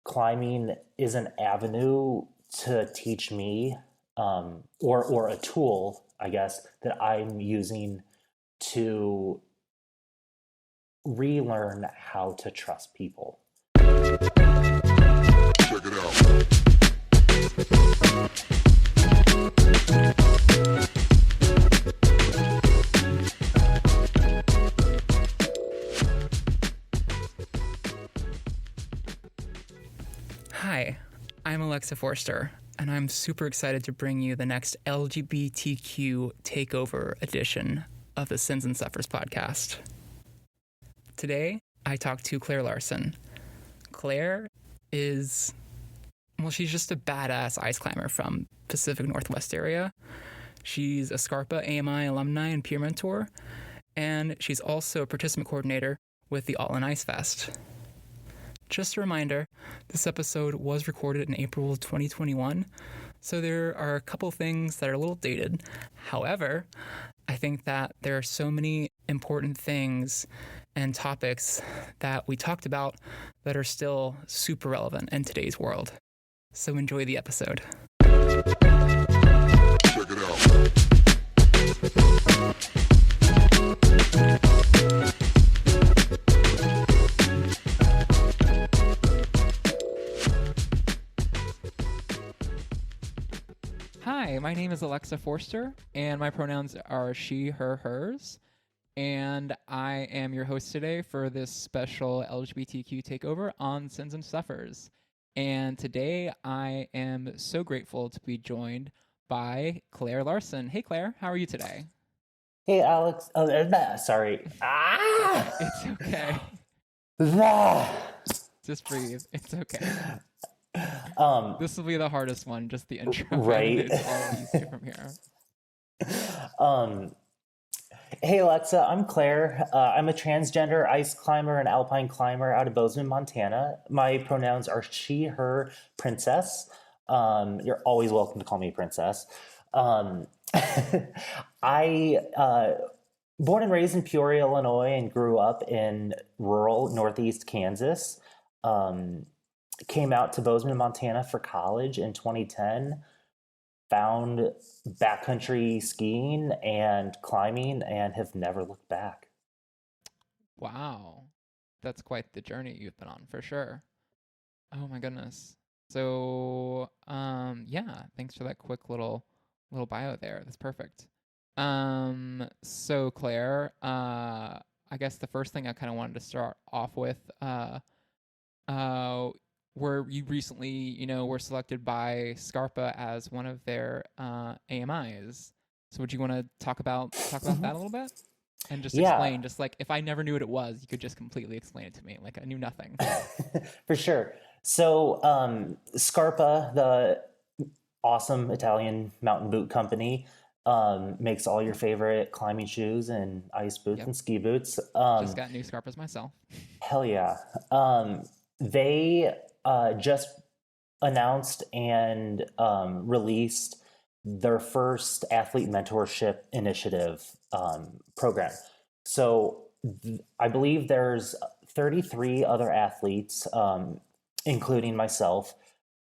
Climbing is an avenue to teach me, or a tool, I guess, that I'm using to relearn how to trust people. Check it out. Hi, I'm Alexa Forster, and I'm super excited to bring you the next LGBTQ takeover edition of the Sins and Suffers podcast. Today, I talked to Claire Larson. Claire is, well, she's just a badass ice climber from Pacific Northwest area. She's a Scarpa AMI alumni and peer mentor, and she's also a participant coordinator with the Alumni Ice Fest. Just a reminder, this episode was recorded in April of 2021, so there are a couple things that are a little dated. However, I think that there are so many important things and topics that we talked about that are still super relevant in today's world. So enjoy the episode. Check it out. Hi, my name is Alexa Forster, and my pronouns are she, her, hers. And I am your host today for this special LGBTQ takeover on Sins and Suffers. And today I am so grateful to be joined by Claire Larson. Hey, Claire, how are you today? Hey, Alex. Oh, sorry. It's okay. Just breathe. It's okay. This will be the hardest one, just the intro. Right. It's all easier from here. Hey, Alexa, I'm Claire. I'm a transgender ice climber and alpine climber out of Bozeman, Montana. My pronouns are she, her, princess. You're always welcome to call me princess. I born and raised in Peoria, Illinois, and grew up in rural Northeast Kansas. Came out to Bozeman, Montana for college in 2010. Found backcountry skiing and climbing and have never looked back. Wow. That's quite the journey you've been on, for sure. Oh my goodness. So, yeah, thanks for that quick little bio there. That's perfect. So Claire, I guess the first thing I kind of wanted to start off with, where you recently, were selected by Scarpa as one of their AMIs. So would you want to talk about that a little bit? And just explain, just like, if I never knew what it was, you could just completely explain it to me. Like, I knew nothing. For sure. So Scarpa, the awesome Italian mountain boot company, makes all your favorite climbing shoes and ice boots and ski boots. Just got new Scarpas myself. Hell yeah. They just announced and released their first athlete mentorship initiative program. So I believe there's 33 other athletes, including myself,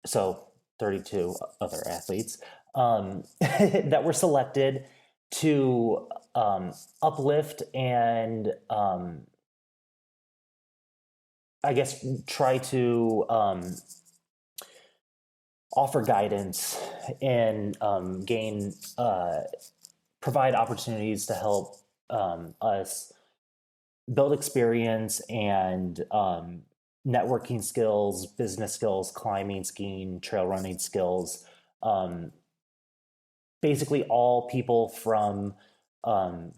so 32 other athletes, that were selected to uplift and I guess try to offer guidance and provide opportunities to help us build experience and networking skills, business skills, climbing, skiing, trail running skills. Basically all people from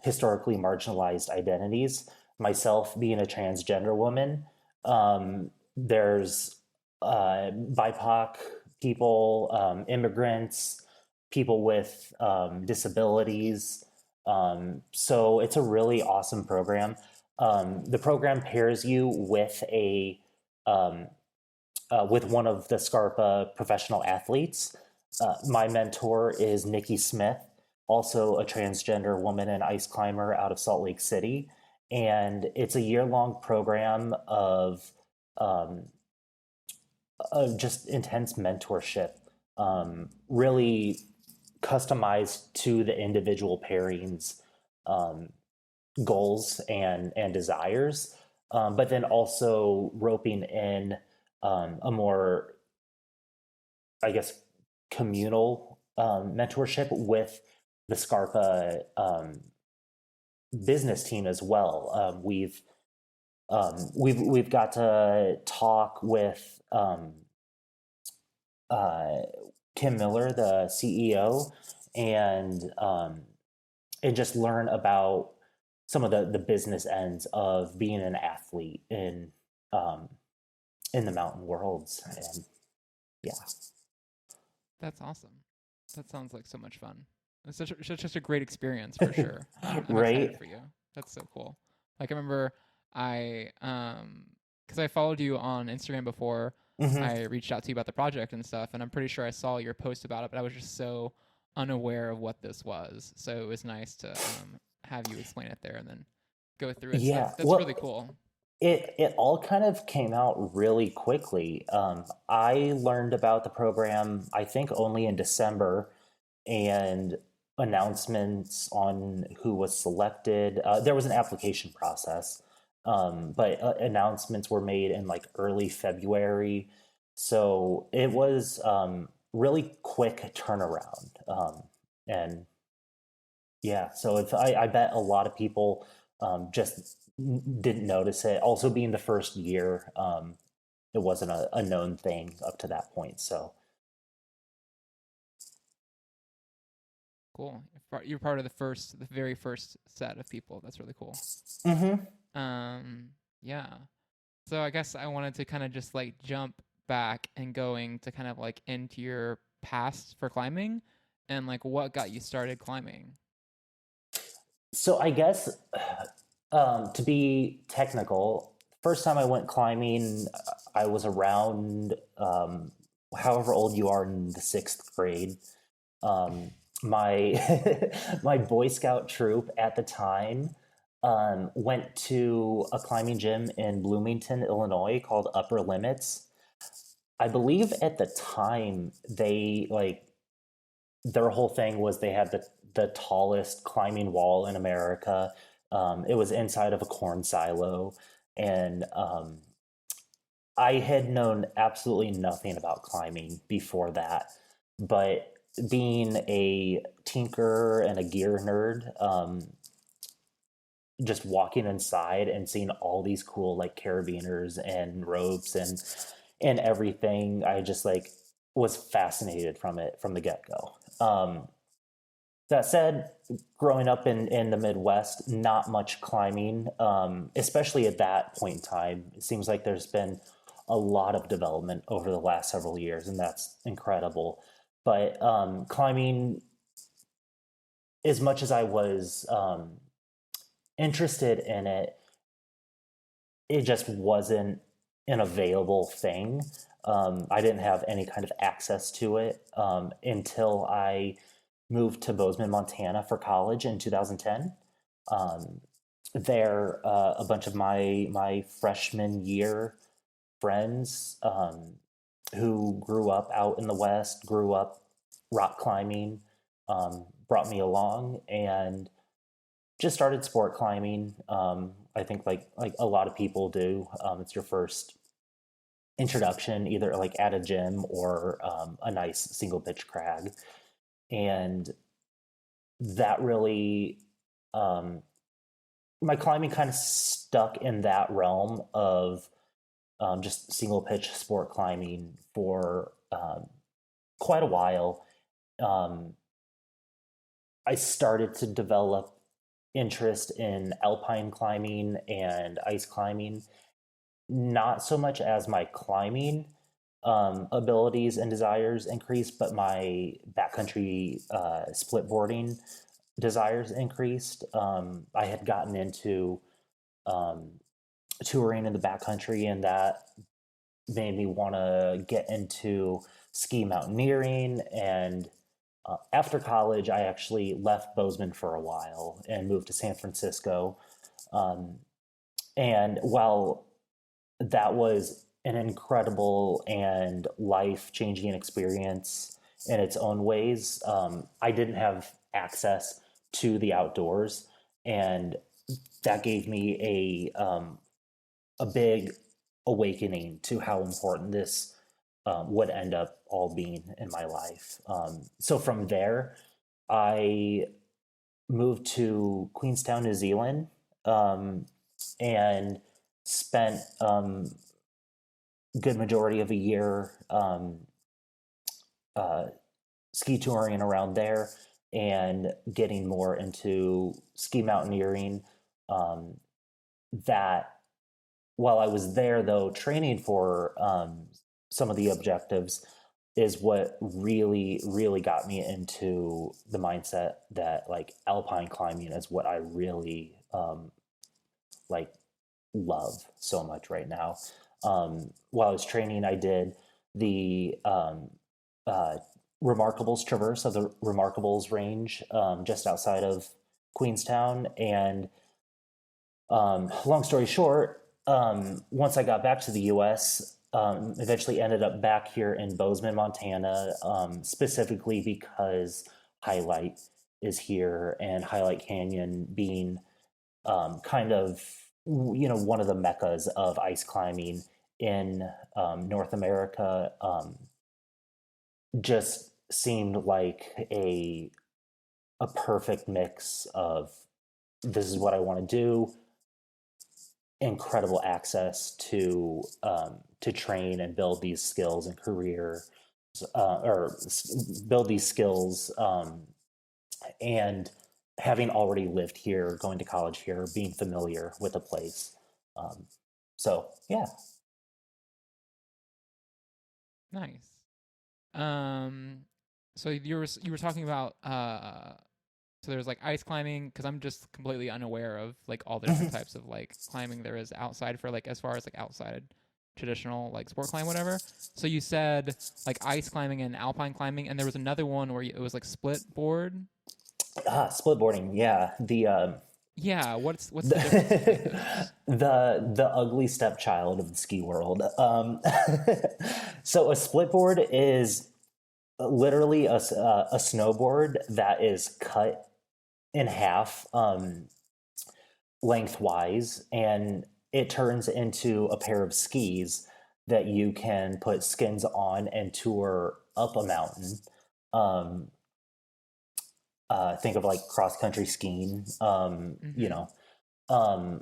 historically marginalized identities, myself being a transgender woman. There's BIPOC people, immigrants, people with disabilities. So it's a really awesome program. The program pairs you with with one of the Scarpa professional athletes. My mentor is Nikki Smith, also a transgender woman and ice climber out of Salt Lake City. and it's a year-long program um, of just intense mentorship, really customized to the individual pairings um, goals and desires, but then also roping in a more, I guess, communal mentorship with the Scarpa business team as well. We've got to talk with uh, Kim Miller, the CEO, and and just learn about some of the business ends of being an athlete um, in the mountain worlds. And yeah, That's awesome. That sounds like so much fun. It's such a great experience for sure. I'm excited right. for you. That's so cool. Like I remember because I followed you on Instagram before Hmm. I reached out to you about the project and stuff, and I'm pretty sure I saw your post about it, but I was just so unaware of what this was. So it was nice to have you explain it there and then go through it. So Yeah. that's really Well, cool. it all kind of came out really quickly. I learned about the program, I think, only in December, and announcements on who was selected. There was an application process, but announcements were made in like early February. So it was really quick turnaround. And yeah, so if I bet a lot of people just didn't notice it. Also, being the first year, it wasn't a known thing up to that point. So, Cool. You're part of the very first set of people. That's really cool. hmm. Um, yeah. So I guess I wanted to kind of just like jump back and going to kind of like into your past for climbing and like what got you started climbing. So I guess to be technical, first time I went climbing, I was around however old you are in the sixth grade. Um, my my Boy Scout troop at the time went to a climbing gym in Bloomington, Illinois called Upper Limits. I believe at the time they like their whole thing was they had the tallest climbing wall in America. It was inside of a corn silo, and I had known absolutely nothing about climbing before that. But being a tinker and a gear nerd, just walking inside and seeing all these cool like carabiners and ropes and everything, I just like was fascinated from it from the get go. That said, growing up in the Midwest, not much climbing, especially at that point in time. It seems like there's been a lot of development over the last several years, and that's incredible. But climbing, as much as I was interested in it, it just wasn't an available thing. I didn't have any kind of access to it until I moved to Bozeman, Montana for college in 2010. Um, there, a bunch of my freshman year friends who grew up out in the West, grew up rock climbing, brought me along and just started sport climbing. I think like a lot of people do. It's your first introduction, either like at a gym or a nice single pitch crag, and that really um, my climbing kind of stuck in that realm of just single pitch sport climbing for quite a while. Um, I started to develop interest in alpine climbing and ice climbing, not so much as my climbing abilities and desires increased, but my backcountry split boarding desires increased. I had gotten into um, touring in the backcountry, and that made me want to get into ski mountaineering. And after college, I actually left Bozeman for a while and moved to San Francisco. And while that was an incredible and life changing experience in its own ways, I didn't have access to the outdoors. And that gave me a big awakening to how important this would end up all being in my life. So from there, I moved to Queenstown, New Zealand, um, and spent good majority of a year uh, ski touring around there and getting more into ski mountaineering. Um, that while I was there, though, training for some of the objectives is what really got me into the mindset that like alpine climbing is what I really like love so much right now. While I was training, I did the uh, Remarkables Traverse of the Remarkables Range just outside of Queenstown. And long story short, once I got back to the US, eventually ended up back here in Bozeman, Montana, specifically because Highlight is here and Highlight Canyon being kind of one of the meccas of ice climbing in North America, just seemed like a perfect mix of this is what I want to do, incredible access to train and build these skills and career, or build these skills, and having already lived here, going to college here, being familiar with the place. Um, so yeah. Nice. Um, so you were talking about so there's like ice climbing, because I'm just completely unaware of like all the different types of like climbing there is outside, for like as far as like outside traditional like sport climb whatever. So you said like ice climbing and alpine climbing, and there was another one where it was like split board. Split boarding, yeah. Yeah, what's the difference between The those? the ugly stepchild of the ski world. So a split board is literally a snowboard that is cut in half, lengthwise, and it turns into a pair of skis that you can put skins on and tour up a mountain. Um, think of like cross country skiing, Mm-hmm. um,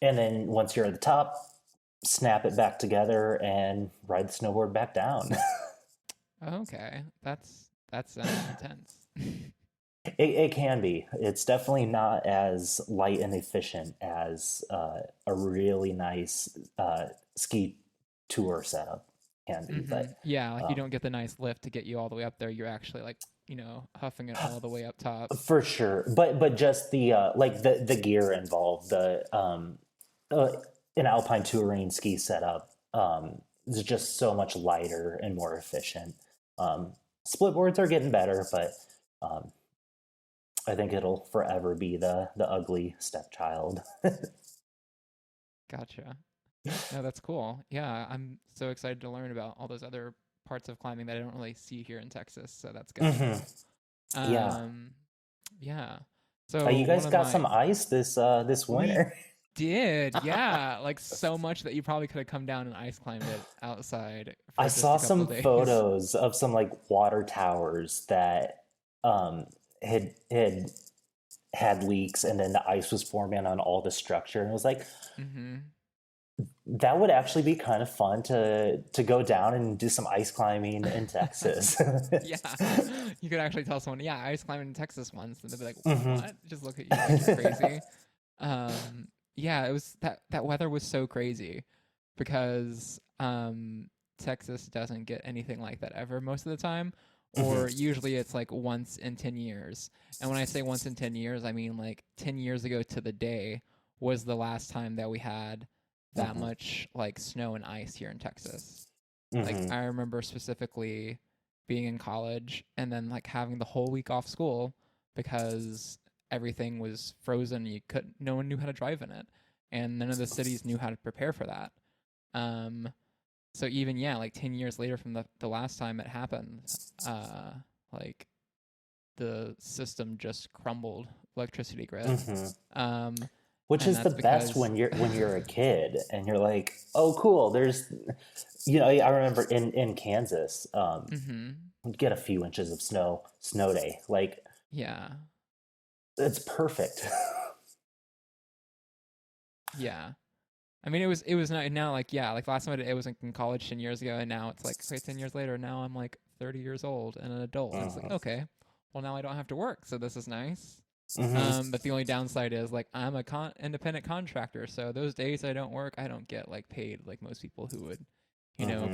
and then once you're at the top, snap it back together and ride the snowboard back down. Okay, that sounds intense. It can be. It's definitely not as light and efficient as a really nice ski tour setup can be, Mm-hmm. but Yeah, like you um, don't get the nice lift to get you all the way up there. You're actually like, huffing it all the way up top. for sure. But just the like the gear involved, the uh, an alpine touring ski setup is just so much lighter and more efficient. Split boards are getting better, but um, I think it'll forever be the ugly stepchild. Gotcha. No, that's cool. Yeah, I'm so excited to learn about all those other parts of climbing that I don't really see here in Texas. So that's good. Hmm. Yeah. Um, yeah. So You one guys of got my some ice this we winter. did, yeah, like so much that you probably could have come down and ice climbed it outside I for just saw a couple some days. photos of some like water towers that um, had leaks, and then the ice was forming on all the structure, and it was like Mm-hmm. that would actually be kind of fun to go down and do some ice climbing in Texas. Yeah, you could actually tell someone, yeah, I was climbing in Texas once, and they'd be like, Hmm. "What?" Just look at you like you're crazy. Yeah, it was that weather was so crazy because Texas doesn't get anything like that ever most of the time, Hmm. or usually it's like once in 10 years. And when I say once in 10 years, I mean like 10 years ago to the day was the last time that we had that Hmm. much like snow and ice here in Texas. Like Hmm. I remember specifically being in college and then like having the whole week off school because everything was frozen. You could No one knew how to drive in it. and none of the cities knew how to prepare for that. So even like 10 years later from the last time it happened, like the system just crumbled, electricity grid. Which And is the that's best because when you're a kid and you're like, oh, cool. There's, I remember in Kansas, we'd get a few inches of snow day. Like, yeah. it's perfect. Yeah. I mean, it was not now like like last time I did, it was in college 10 years ago, and now it's like okay, 10 years later, now I'm like 30 years old and an adult, and it's like okay, well now I don't have to work, so this is nice. But the only downside is like I'm a independent contractor, so those days I don't work, I don't get like paid like most people who would,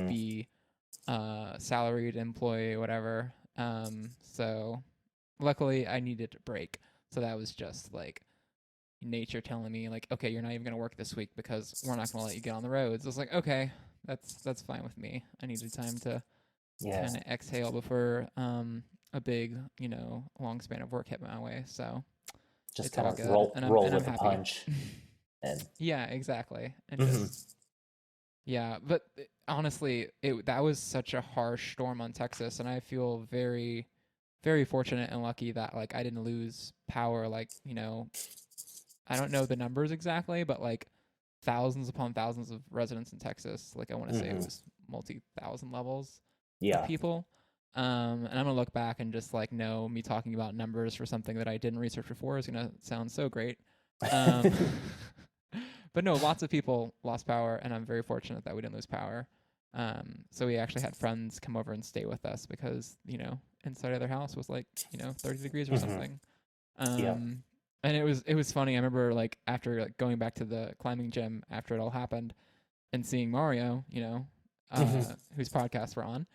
be salaried employee, whatever. So luckily I needed a break, so that was just like nature telling me like, okay, you're not even gonna work this week because we're not gonna let you get on the roads. I was like, okay, that's fine with me. I needed time to kind of exhale before a big long span of work hit my way. So just it's kind all of good, roll and I'm with the happy. punch. And yeah, exactly, and just but honestly, that was such a harsh storm on Texas, and I feel very, very fortunate and lucky that like I didn't lose power. Like I don't know the numbers exactly, but like thousands upon thousands of residents in Texas. Like I want to say it was multi-thousand levels of people. And I'm gonna look back and just like know me talking about numbers for something that I didn't research before is gonna sound so great. But no, lots of people lost power, and I'm very fortunate that we didn't lose power. So we actually had friends come over and stay with us because inside of their house was like 30 degrees or something. And it was funny. I remember like after like going back to the climbing gym after it all happened and seeing Mario, whose podcast we're on,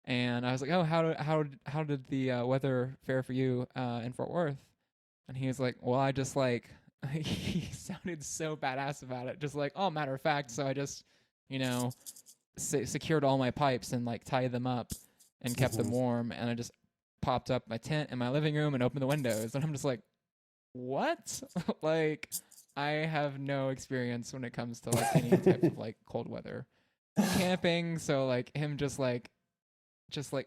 and I was like, oh, how did the weather fare for you in Fort Worth? And he was like, well, I just like he sounded so badass about it, just like, oh, matter of fact, so I just secured all my pipes and like tied them up and kept them warm, and I just popped up my tent in my living room and opened the windows, and I'm just like, what? Like, I have no experience when it comes to like any type of like cold weather camping. So like him just like,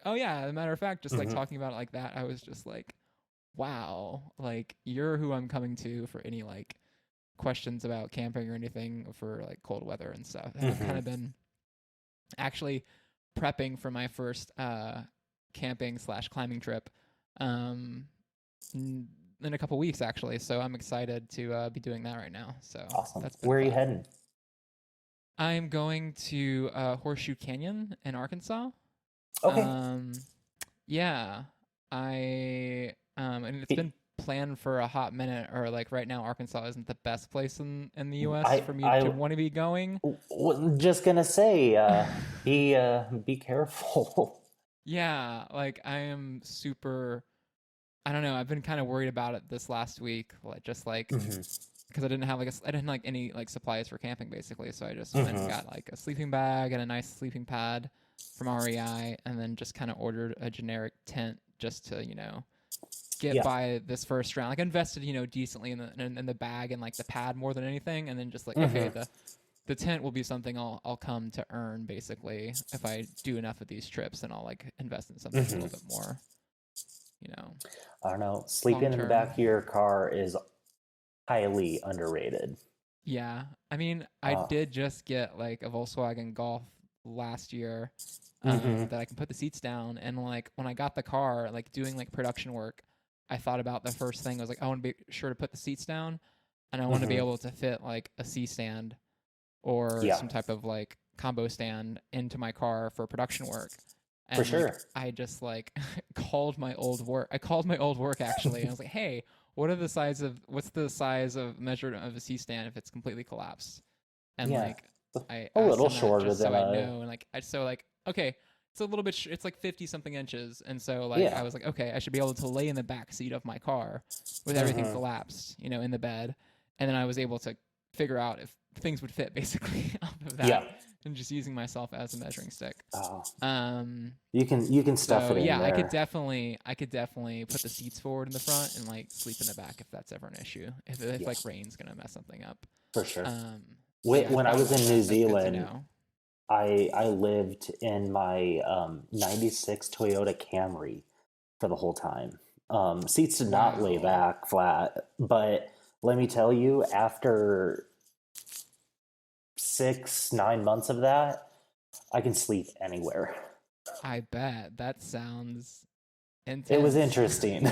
oh yeah, as a matter of fact, just like talking about it like that, I was just like, wow, like you're who I'm coming to for any like questions about camping or anything for like cold weather and stuff. And I've kind of been actually prepping for my first camping / climbing trip in a couple weeks actually, so I'm excited to be doing that right now. So awesome. That's been Where are you fun. heading? I'm going to Horseshoe Canyon in Arkansas. Okay. Yeah, and it's been planned for a hot minute, or like right now Arkansas isn't the best place in the US for me to want to be going. Just gonna say, be careful. Yeah, like I am super. I don't know. I've been kind of worried about it this last week, like just like because I didn't have like I didn't like any like supplies for camping basically, so I just went and got like a sleeping bag and a nice sleeping pad from REI, and then just kind of ordered a generic tent just to get by this first round. Like I invested decently in the bag and like the pad more than anything, and then just like okay, the tent will be something I'll come to earn basically if I do enough of these trips, and I'll like invest in something a little bit more. I don't know. Sleeping in the back of your car is highly underrated. Yeah. I mean, I did just get like a Volkswagen Golf last year that I can put the seats down. And like when I got the car, like doing like production work, I thought about the first thing. I was like, I want to be sure to put the seats down, and I want to be able to fit like a C stand or some type of like combo stand into my car for production work. And for sure. Like, I just like called my old work. I called my old work actually. And I was like, hey, what's the size of measurement of a C stand if it's completely collapsed? And like I a little asked shorter just than so I know, and like okay, it's a little bit it's like 50 something inches, and so like I was like, okay, I should be able to lay in the back seat of my car with everything collapsed, in the bed, and then I was able to figure out if things would fit basically off of that, and just using myself as a measuring stick. You can stuff it in there. I could definitely put the seats forward in the front and like sleep in the back if that's ever an issue. If like rain's gonna mess something up. for sure. So yeah, I When I found was that, in New that's good to Zealand, know. I lived in my 96 Toyota Camry for the whole time. Seats did not lay Wow. back flat, but let me tell you, after 6, 9 months of that, I can sleep anywhere. I bet that sounds It was intense. interesting.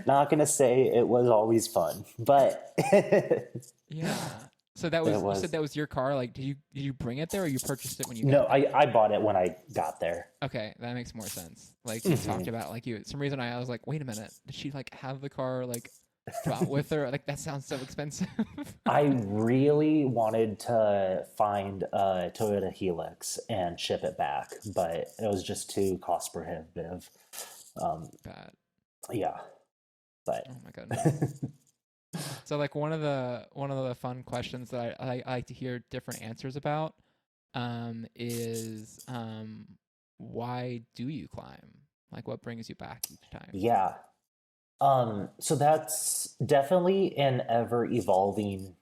Not gonna say it was always fun, but it Yeah. So that was, you said was. that was your car. Like, did you bring it there, or you purchased it when you No, got there? I bought it when I got there. Okay, that makes more sense. Like you talked Mhm. about, like you, some reason I was like, wait a minute, did she like have the car like brought with her? Like that sounds so expensive. I really wanted to find a Toyota Helix and ship it back, but it was just too cost prohibitive. Um, Bad. yeah, but Oh my goodness. So like one of the fun questions that I like to hear different answers about is why do you climb? Like what brings you back each time? yeah. So that's definitely an ever evolving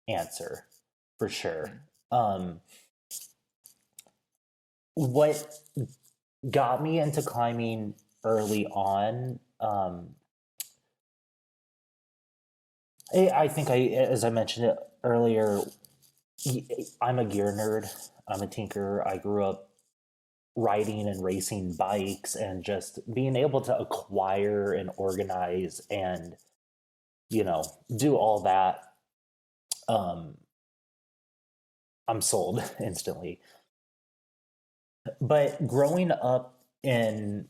answer for sure. Mm. Um, what got me into climbing early on, I think as I mentioned it earlier, I'm a gear nerd. I'm a tinker. I grew up riding and racing bikes and just being able to acquire and organize and, do all that. Um, I'm sold instantly. But growing up in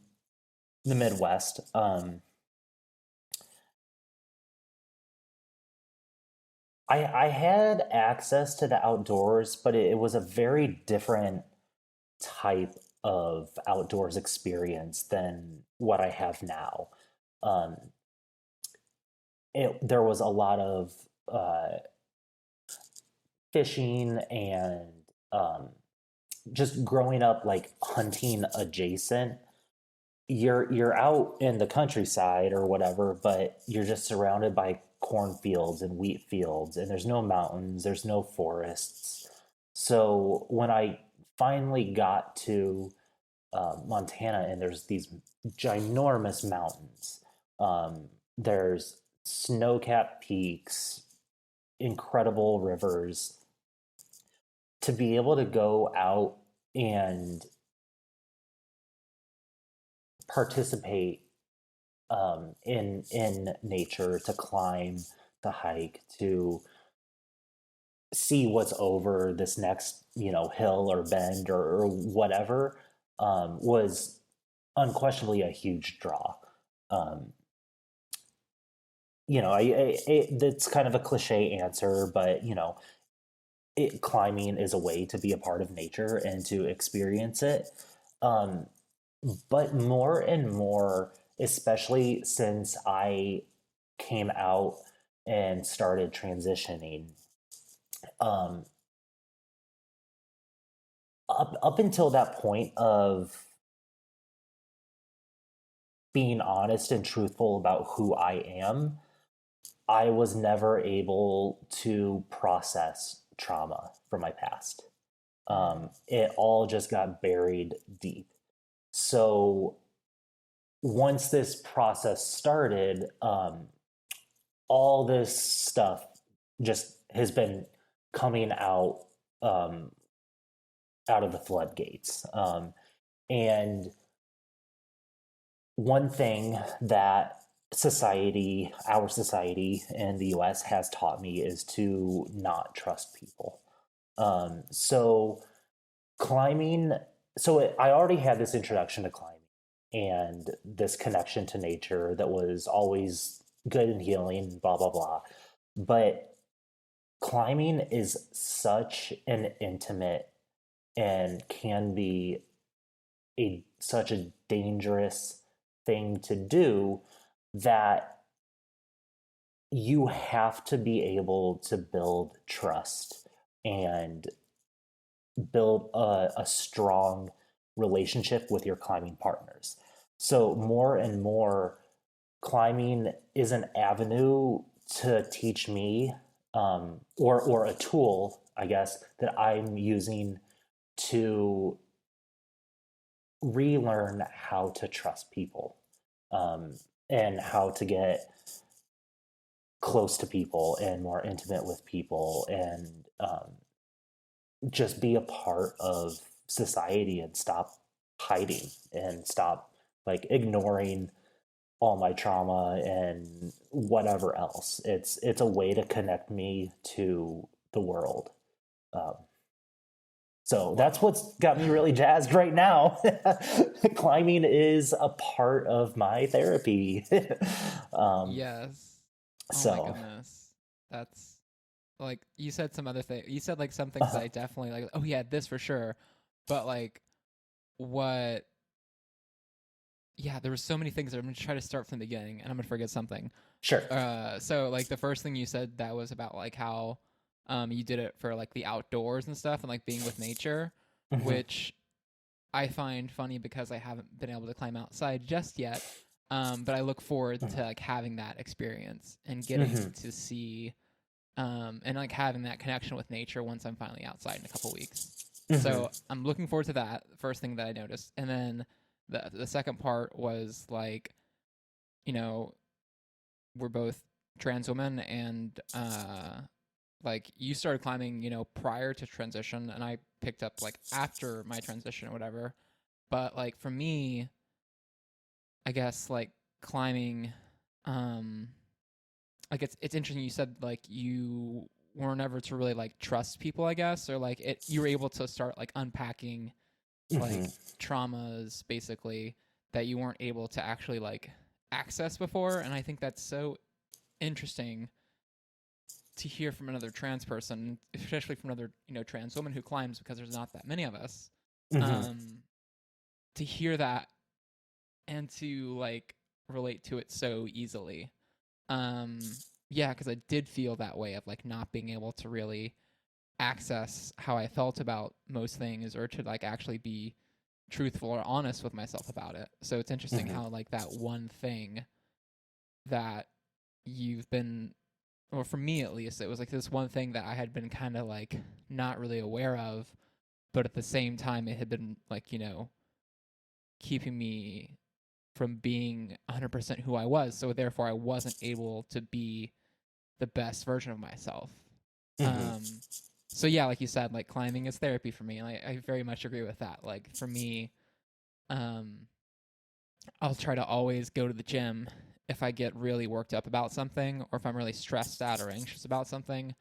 the Midwest, I had access to the outdoors, but it was a very different type of outdoors experience than what I have now. Um, there was a lot of uh, fishing and um, just growing up like hunting adjacent. You're out in the countryside or whatever, but you're just surrounded by cornfields and wheat fields, and there's no mountains, there's no forests. So when I finally got to Montana, and there's these ginormous mountains, there's snow-capped peaks, incredible rivers. To be able to go out and participate in nature, to climb, to hike, to see what's over this next hill or bend or whatever, was unquestionably a huge draw. Um, it's kind of a cliche answer, but climbing is a way to be a part of nature and to experience it. Um, but more and more, especially since I came out and started transitioning, um, up until that point of being honest and truthful about who I am, I was never able to process trauma from my past. Mm. It all just got buried deep. So once this process started, all this stuff just has been coming um, out of the floodgates. And one thing that our society in the US has taught me is to not trust people. So climbing, I already had this introduction to climbing and this connection to nature that was always good and healing, blah, blah, blah. But climbing is such an intimate and can be such a dangerous thing to do that you have to be able to build trust and build a strong relationship with your climbing partners. So more and more, climbing is an avenue to teach me or a tool, I guess, that I'm using to relearn how to trust people, um, and how to get close to people and more intimate with people, and just be a part of society and stop hiding and stop like ignoring all my trauma and whatever else. It's a way to connect me to the world. Um, so that's Wow. what's got me really jazzed right now. Climbing is a part of my therapy. um, Yes. Oh my so, goodness. That's like you said some other thing. You said like some things that uh, I definitely like. Oh yeah, this for sure. But like what? Yeah, there were so many things. I'm gonna try to start from the beginning, and I'm gonna forget something. sure. So like the first thing you said that was about like how you did it for like the outdoors and stuff and like being with nature, Hmm. which I find funny because I haven't been able to climb outside just yet. But I look forward to like having that experience and Hmm. getting to see and like having that connection with nature once I'm finally outside in a couple weeks. Hmm. So I'm looking forward to that. First thing that I noticed, and then the second part was like, you know, we're both trans women, and like you started climbing, prior to transition, and I picked up like after my transition or whatever. But like for me, I guess like climbing, um, like it's interesting. You said like you weren't ever to really like trust people, I guess, or like you were able to start like unpacking Hmm. like traumas basically that you weren't able to actually like access before, and I think that's so interesting to hear from another trans person, especially from another trans woman who climbs, because there's not that many of us. Hmm. Um, to hear that and to like relate to it so easily. Yeah, because I did feel that way of like not being able to really access how I felt about most things, or to like actually be truthful or honest with myself about it. So it's interesting Hmm. how like that one thing that you've been, or for me at least, it was like this one thing that I had been kind of like not really aware of, but at the same time it had been like, keeping me from being 100% who I was. So therefore I wasn't able to be the best version of myself. Hmm. Um so yeah, like you said, like climbing is therapy for me. And I very much agree with that. Like for me, um I'll try to always go to the gym if I get really worked up about something, or if I'm really stressed out or anxious about something.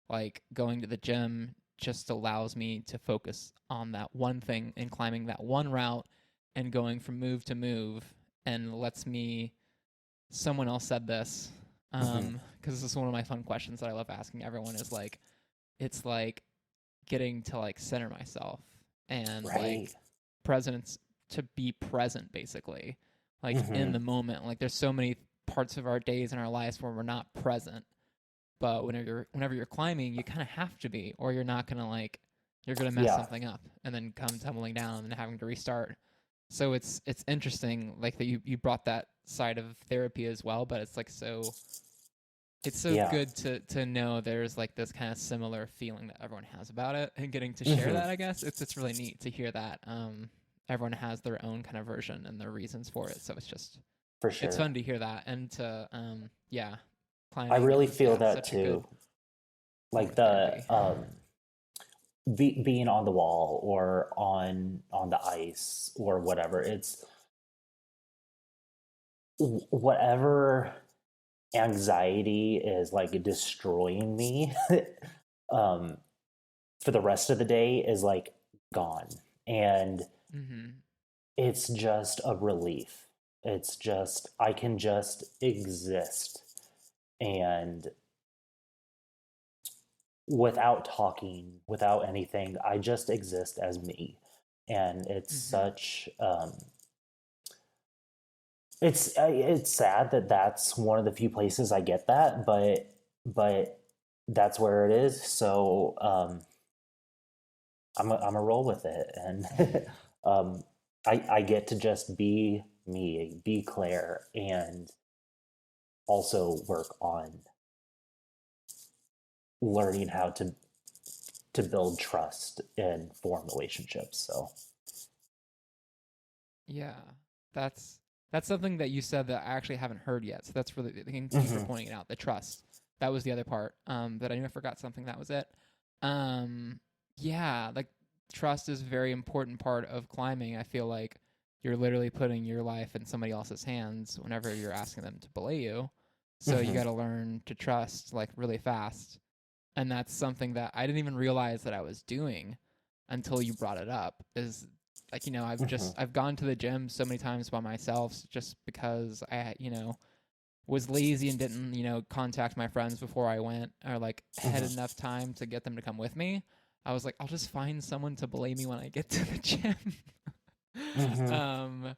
Like going to the gym just allows me to focus on that one thing and climbing that one route and going from move to move, and lets me, someone else said this, Hmm. because this is one of my fun questions that I love asking everyone, is like, it's like getting to like center myself and Right. like presence, to be present basically, like in Hmm. the moment. Like there's so many parts of our days and our lives where we're not present, but whenever you're climbing, you kind of have to be, or you're not gonna like, you're gonna mess Yeah. something up and then come tumbling down and having to restart. So it's interesting like that you brought that side of therapy as well, but it's so Yeah. good to know there's like this kind of similar feeling that everyone has about it, and getting to share Hmm. that. I guess it's really neat to hear that everyone has their own kind of version and their reasons for it. So For it's sure. fun to hear that, and to yeah, I climbing, really feel yeah, that such a good too. form Like of therapy. being on the wall or on the ice or whatever. It's whatever anxiety is like destroying me, um, for the rest of the day is like gone, and Mm-hmm. it's just a relief. It's just I can just exist, and without talking, without anything, I just exist as me, and it's Mm-hmm. such it's sad that that's one of the few places I get that, but that's where it is. So I'm a roll with it, and um, I get to just be me, be Claire, and also work on learning how to build trust and form relationships. So Yeah, that's that's something that you said that I actually haven't heard yet. So that's really, thank you for hmm pointing it out. The trust. That was the other part. That I knew I forgot something. That was it. Um, yeah, like trust is a very important part of climbing. I feel like you're literally putting your life in somebody else's hands whenever you're asking them to belay you. So you hmm got to learn to trust like really fast. And that's something that I didn't even realize that I was doing until you brought it up. Is like, hmm I've gone to the gym so many times by myself just because I, was lazy and didn't, contact my friends before I went, or like had hmm enough time to get them to come with me. I was like, I'll just find someone to belay me when I get to the gym. hmm um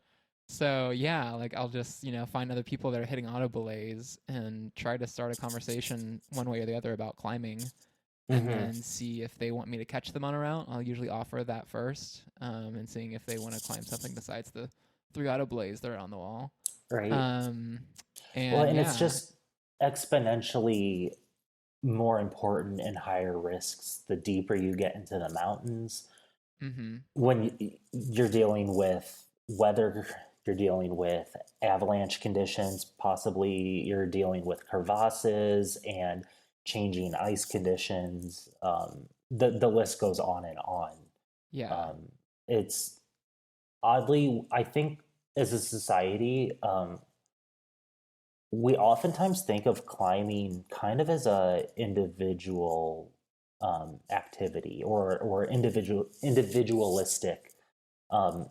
so yeah, like I'll just, find other people that are hitting auto belays and try to start a conversation one way or the other about climbing, and hmm then see if they want me to catch them on a route. I'll usually offer that first, and seeing if they want to climb something besides the three auto blaze that are on the wall. right. Um, Well, and and it's yeah, just exponentially more important and higher risks the deeper you get into the mountains mm-hmm, when you're dealing with weather, you're dealing with avalanche conditions, possibly you're dealing with crevasses and changing ice conditions. The list goes on and on. yeah, Um, it's oddly, I think, as a society, we oftentimes think of climbing kind of as a individual activity or individualistic. Um,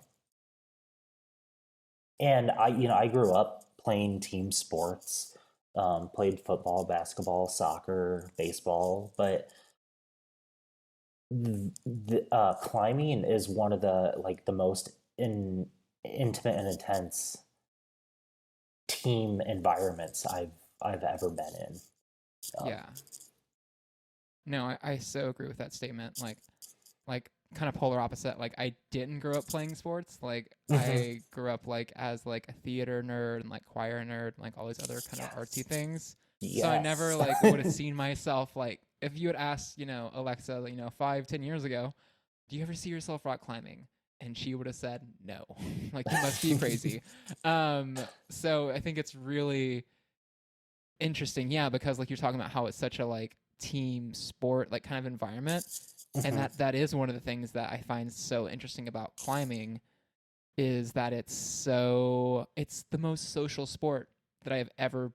and I grew up playing team sports, played football, basketball, soccer, baseball, but climbing is one of the most intimate and intense team environments I've ever been in. Um, yeah. No, I so agree with that statement. Like kind of polar opposite. Like I didn't grow up playing sports. Like mhm. I grew up like as like a theater nerd and like choir nerd and like all these other kind of artsy Yes. things. So I never Yes. like would have seen myself like if you had asked, Alexa, 5, 10 years ago, do you ever see yourself rock climbing? And she would have said no. Like you must be crazy. So I think it's really interesting, yeah, because like you're talking about how it's such a like team sport like kind of environment, and Mhm, that is one of the things that I find so interesting about climbing is that it's the most social sport that I've ever,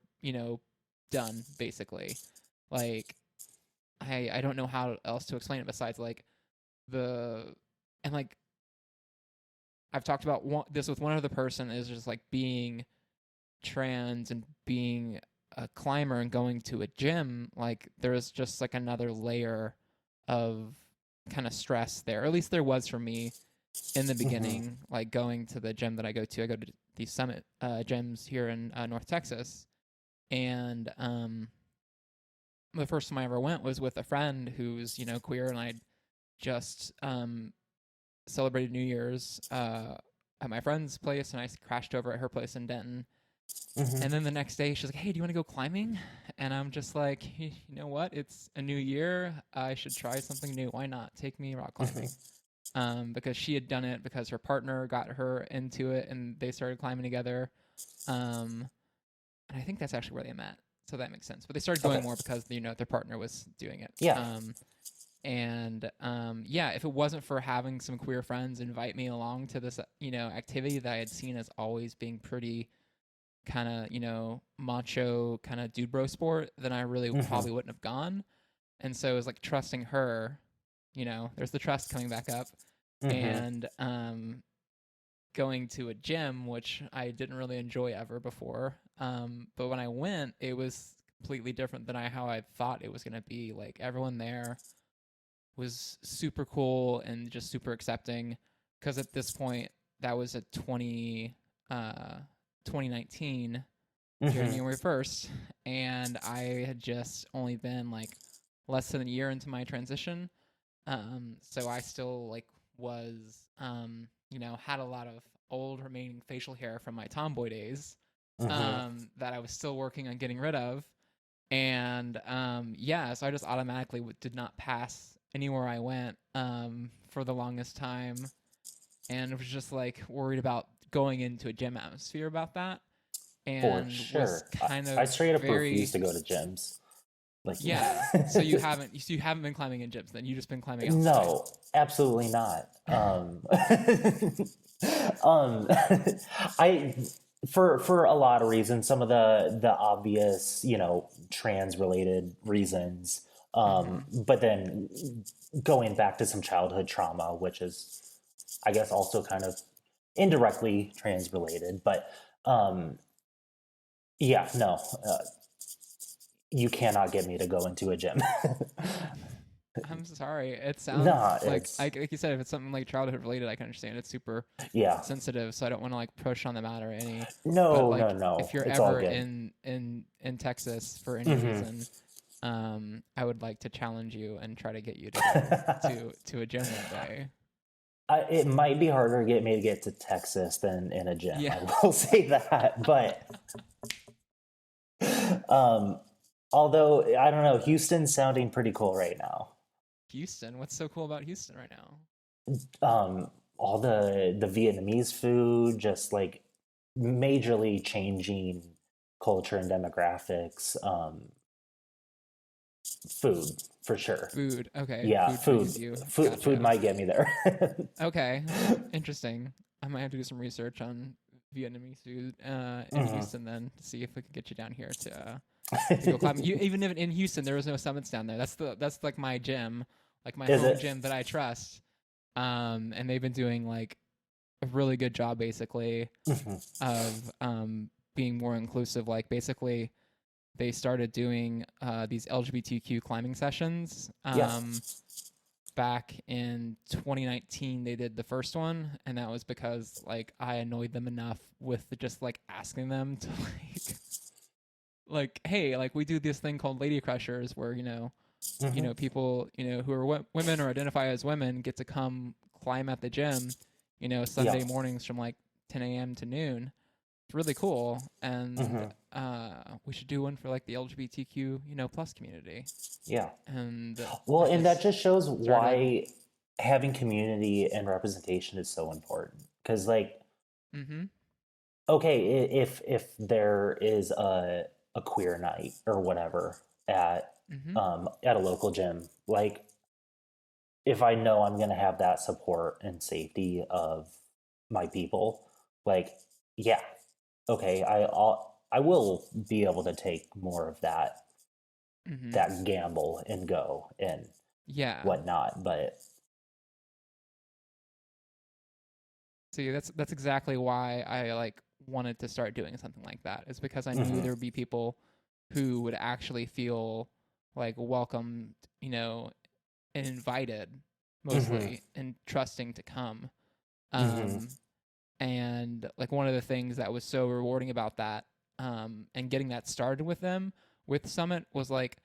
done basically. Like I don't know how else to explain it besides like the and like I've talked about this with one other person is just like being trans and being a climber and going to a gym, like there's just like another layer of kind of stress there. Or at least there was for me in the mhm, beginning, like going to the gym that I go to. I go to these summit gyms here in North Texas. And the first time I ever went was with a friend who's, queer, and I just celebrated New Year's at my friend's place, and I crashed over at her place in Denton. mhm, And then the next day, she's like, "Hey, do you want to go climbing?" And I'm just like, "You know what? It's a new year. I should try something new. Why not? Take me rock mhm. climbing." Because she had done it because her partner got her into it, and they started climbing together. Um, and I think that's actually where they met, so that makes sense. But they started going Okay. more because their partner was doing it. Yeah. And yeah, if it wasn't for having some queer friends invite me along to this, activity that I had seen as always being pretty kind of, macho kind of dude bro sport, then I really Mhm, probably wouldn't have gone. And so it was like trusting her, there's the trust coming back up, mhm, and going to a gym, which I didn't really enjoy ever before. But when I went, it was completely different than how I thought it was going to be. Like everyone there was super cool and just super accepting, because at this point, that was a 2019 mhm, January 1st, and I had just only been like less than a year into my transition. So I still like was, had a lot of old remaining facial hair from my tomboy days, mhm, that I was still working on getting rid of. And yeah, so I just automatically did not pass anywhere I went for the longest time, and was just like worried about going into a gym atmosphere about that, For and was sure. kind I of straight up refuse very to go to gyms. Like, yeah. So you haven't been climbing in gyms, then you just been climbing outside. no, absolutely not. Um, I for a lot of reasons, some of the obvious, trans related reasons. Hmm. But then going back to some childhood trauma, which is, I guess, also kind of indirectly trans related. But um, yeah, no, you cannot get me to go into a gym. I'm sorry. It Nah, sounds it's like you said, if it's something like childhood related, I can understand. It's super yeah. sensitive, so I don't want to like push on the matter any. But No, no, like, no. if you're It's all ever good. in Texas for any Hmm. reason, I would like to challenge you and try to get you to go to a gym one day. It might be harder to get me to get to Texas than in a gym. Yeah. I will say that, but um, although I don't know, Houston's sounding pretty cool right now. Houston. What's so cool about Houston right now? All the Vietnamese food, just like majorly changing culture and demographics. Food for sure. Food. Okay. Yeah, Food brings you. food Gotcha. might get me there. Okay. Interesting. I might have to do some research on Vietnamese food in Hmm. Houston then to see if we could get you down here to go climbing. Even if in Houston there was no summits down there. That's like my gym, like my Is home it? gym that I trust. And they've been doing like a really good job basically Mhm. of being more inclusive. Like basically they started doing these LGBTQ climbing sessions. Yeah. Back in 2019 they did the first one, and that was because like I annoyed them enough with just like asking them to like hey, like we do this thing called lady crushers where Hmm. people who are women or identify as women get to come climb at the gym Yeah. Sunday mornings from like 10 a.m. to noon. It's really cool, and Hmm. we should do one for like the LGBTQ plus community. Yeah. And Well, I and that just just shows started. why having community and representation is so important. Because, like, Mm-hmm. okay, if there is a queer night or whatever Mm-hmm. at a local gym, like, if I know I'm gonna have that support and safety of my people, like, yeah, okay, I will be able to take more of Mm-hmm. that gamble and go and Yeah. whatnot. But See, that's exactly why I like wanted to start doing something like that. Is because I knew mhm, there would be people who would actually feel like welcomed, and invited, mhm, mostly, and trusting to come. mhm, Um, and like one of the things that was so rewarding about that, and getting that started with them with Summit was like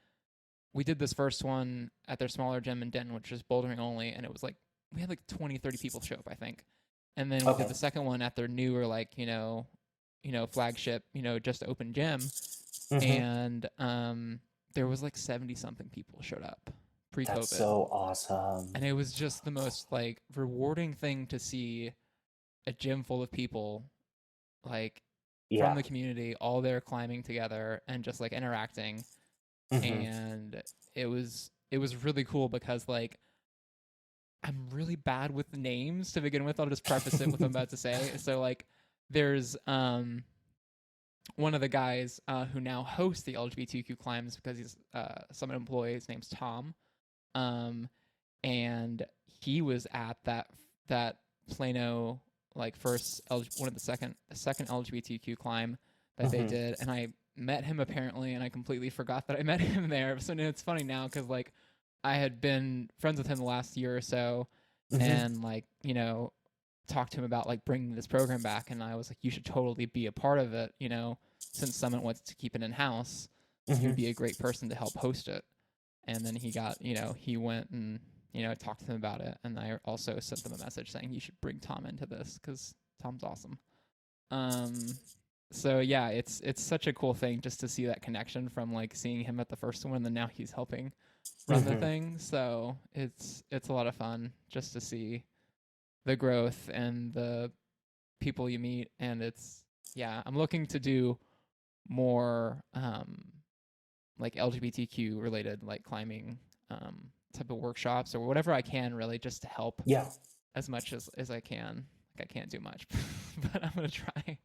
we did this first one at their smaller gym in Denton, which is bouldering only, and it was like we had like 20, 30 people show up, I think. And then we did okay, the second one at their newer like, flagship, just open gym, mhm. and there was like 70 something people showed up That's pre-COVID. so awesome. And it was just the most like rewarding thing to see a gym full of people like from Yeah. the community all there climbing together and just like interacting. Hmm. And it was really cool because like I'm really bad with names to begin with. I'll just preface it with what I'm about to say. So like there's one of the guys who now hosts the LGBTQ climbs because he's Summit employee. His name's Tom, um, and he was at that Plano like first one of the second LGBTQ climb that they Hmm. did, and I met him apparently, and I completely forgot that I met him there. So it's funny now because like I had been friends with him the last year or so, Hmm. and like talked to him about like bringing this program back, and I was like, you should totally be a part of it. Since Summit wants to keep it in house, you'd Hmm. be a great person to help host it. And then he went and talked to them about it, and I also sent them a message saying you should bring Tom into this because Tom's awesome. Um, So yeah, it's such a cool thing just to see that connection from like seeing him at the first one, and then now he's helping run the Hmm. thing. So it's a lot of fun just to see the growth and the people you meet, and it's yeah, I'm looking to do more like LGBTQ related like climbing type of workshops or whatever I can really just to help Yeah. as much as I can. Like I can't do much, but I'm gonna try.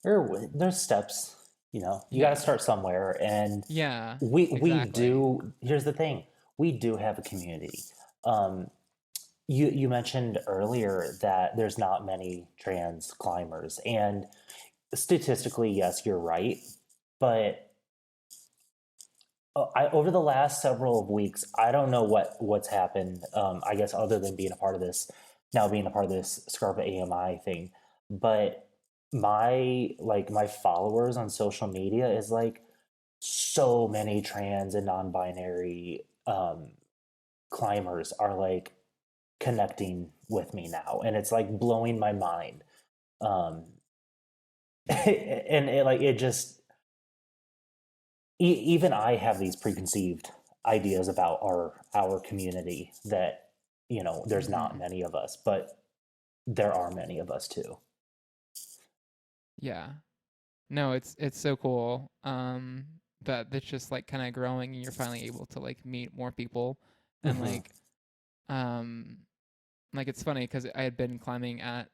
There's steps, you got to Yeah. start somewhere. And Yeah, we exactly. do, here's the thing, we do have a community. Um, you mentioned earlier that there's not many trans climbers, and statistically, yes, you're right. But over the last several of weeks, I don't know what's happened. I guess other than being a part of this, now being a part of this Scarpa AMI thing, but my followers on social media is like so many trans and non-binary climbers are like connecting with me now, and it's like blowing my mind. Um, and it just even I have these preconceived ideas about our community that there's not Mhm. many of us, but there are many of us too. Yeah. No, it's so cool. That it's just like kind of growing and you're finally able to like meet more people and Hmm. um like it's funny cuz I had been climbing at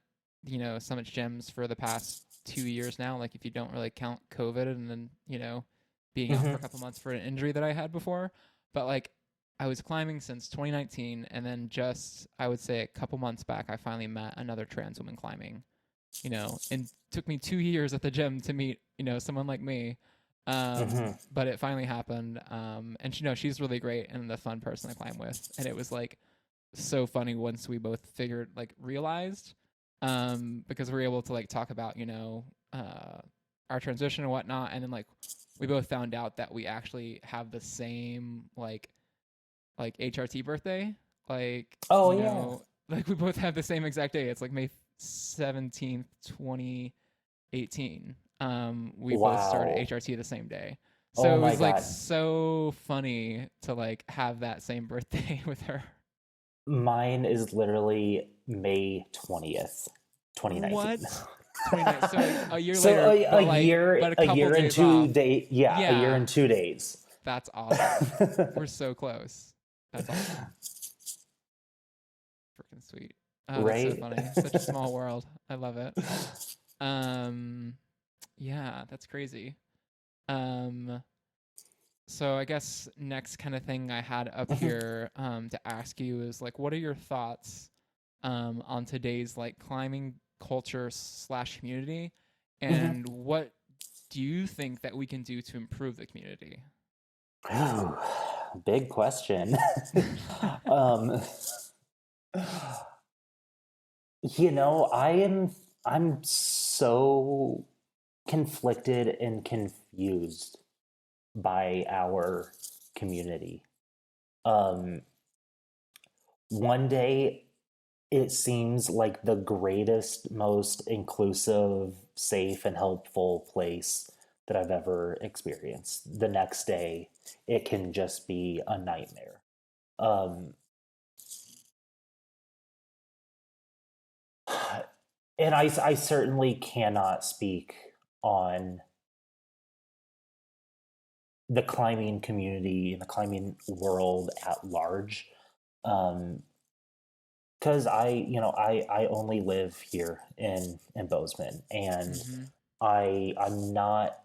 Summit Gyms for the past 2 years now, like if you don't really count COVID and then, being out for Hmm. a couple months for an injury that I had before, but like I was climbing since 2019 and then just I would say a couple months back I finally met another trans woman climbing, and took me 2 years at the gym to meet, someone like me. Hmm. But it finally happened. And she's really great and the fun person to climb with. And it was like so funny once we both figured, like, realized, because we were able to like talk about, our transition and whatnot. And then like we both found out that we actually have the same like HRT birthday. Like, Oh yeah. like we both have the same exact day. It's like May 17th, 2018. We both started Wow. HRT the same day. Oh So it my was like god. so funny to like have that same birthday with her. Mine is literally May 20th, 2019. What? 29. So a year So later, a but a a couple year and days two off. day yeah, a year Yeah, and 2 days. that's awesome. We're so close. That's awesome. Freaking sweet. Oh, that's so Right? funny. Such a small world. I love it. Um, yeah, that's crazy. Um, so I guess next kind of thing I had up here to ask you is like, what are your thoughts on today's like climbing culture slash community, Mhm. and what do you think that we can do to improve the community? Ooh, big question. um, I'm so conflicted and confused by our community. Um, one day it seems like the greatest, most inclusive, safe, and helpful place that I've ever experienced. The next day, it can just be a nightmare. Um, and I certainly cannot speak on the climbing community and the climbing world at large. Um, because I only live here in Bozeman, and Mm-hmm. I'm not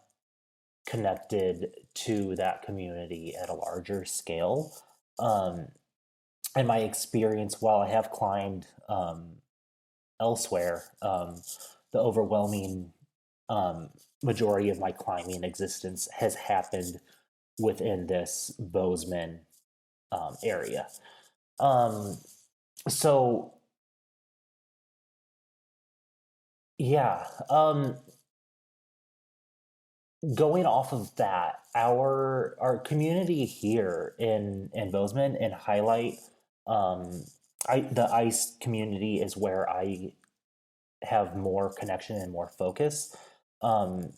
connected to that community at a larger scale. Um, and my experience, while I have climbed elsewhere, the overwhelming majority of my climbing existence has happened within this Bozeman area. Um, so yeah, going off of that, our community here in Bozeman and Highlight, um, the ice community is where I have more connection and more focus. Um,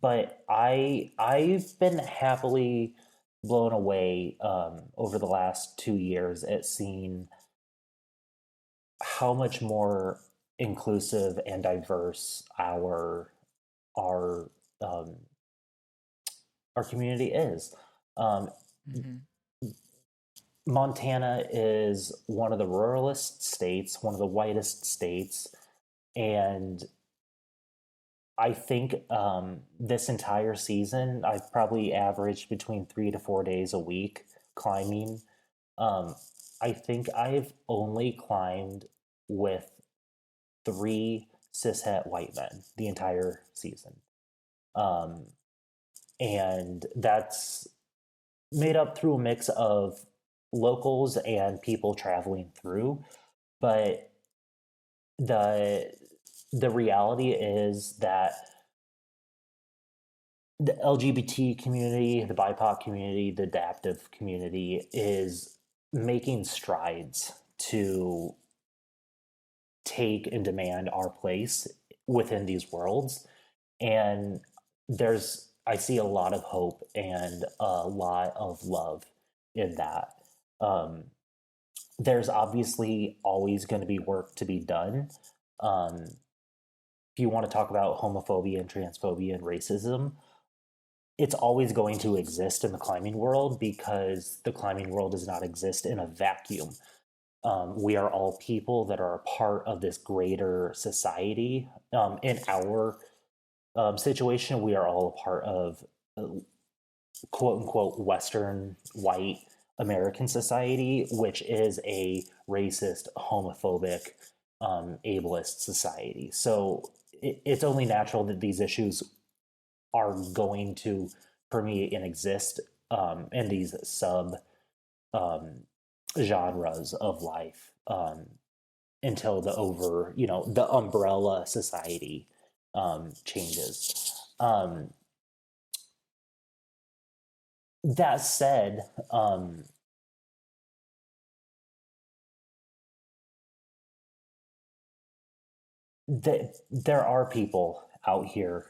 but I've been happily blown away over the last 2 years at seeing how much more inclusive and diverse our um, our community is. Um, Mm-hmm. Montana is one of the ruralist states, one of the whitest states, and I think this entire season I've probably averaged between 3 to 4 days a week climbing. Um, I think I've only climbed with three cishet white men the entire season. Um, and that's made up through a mix of locals and people traveling through. But the the reality is that the LGBT community, the BIPOC community, the adaptive community is making strides to take and demand our place within these worlds. And I see a lot of hope and a lot of love in that. Um, there's obviously always going to be work to be done. If you want to talk about homophobia and transphobia and racism, it's always going to exist in the climbing world because the climbing world does not exist in a vacuum. We are all people that are a part of this greater society. In our situation, we are all a part of quote unquote Western white American society, which is a racist, homophobic, ableist society. So it's only natural that these issues are going to permeate and exist in these sub um, genres of life until the umbrella society changes. That said, there are people out here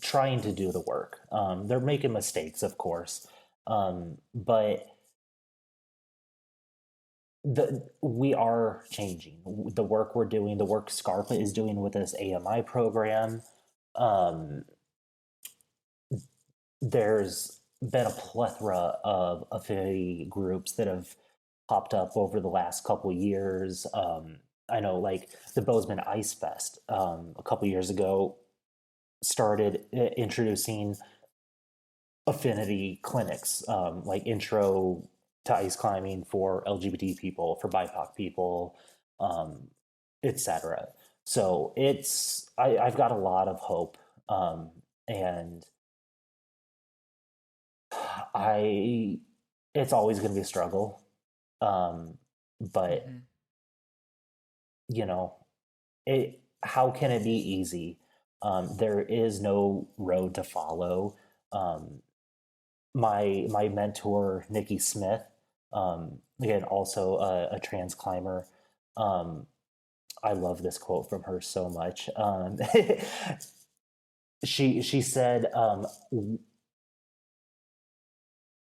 trying to do the work. They're making mistakes, of course, but we are changing. The work we're doing, the work Scarpa is doing with this AMI program. Um, there's been a plethora of affinity groups that have popped up over the last couple years. I know, like the Bozeman Ice Fest a couple years ago started introducing affinity clinics, like intro to ice climbing for LGBT people, for BIPOC people, etc. So I've got a lot of hope, and I it's always going to be a struggle, but Mm-hmm. you know, how can it be easy? There is no road to follow. Um, my mentor Nikki Smith, again also a trans climber. Um, I love this quote from her so much. She said,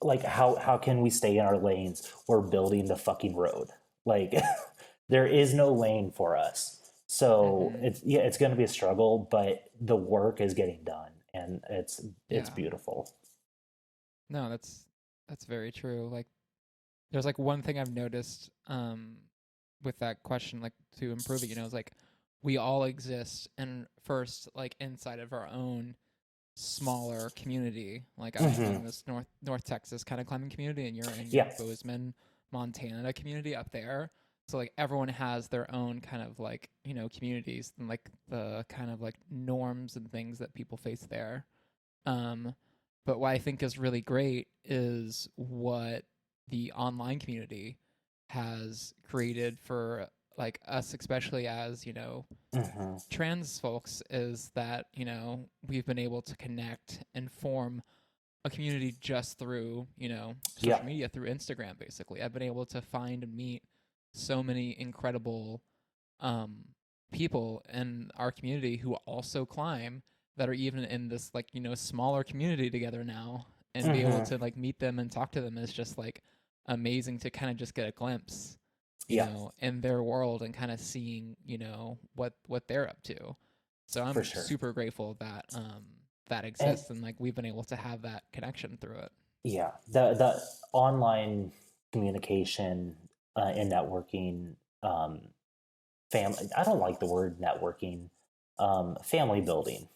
like how can we stay in our lanes? We're building the fucking road. Like there is no lane for us. So Mm-hmm. it's going to be a struggle, but the work is getting done, and it's Yeah. beautiful. No, that's very true. Like there's like one thing I've noticed with that question, like to improve it, is like we all exist and first like inside of our own smaller community. Like I'm Hmm. in this North Texas kind of climbing community, and you're in your Yeah. Bozeman, Montana community up there. So like everyone has their own kind of like communities and like the kind of like norms and things that people face there. Um, but what I think is really great is what the online community has created for like us, especially as Hmm. trans folks, is that we've been able to connect and form a community just through Yeah. social media, through Instagram. Basically, I've been able to find and meet so many incredible um people in our community who also climb that are even in this like, smaller community together now, and be able Hmm. to like meet them and talk to them is just like amazing to kind of just get a glimpse, Yeah, in their world and kind of seeing, what they're up to. So for I'm sure. super grateful that that And exists and like we've been able to have that connection through it. yeah, the online communication and networking, family. I don't like the word networking. Family building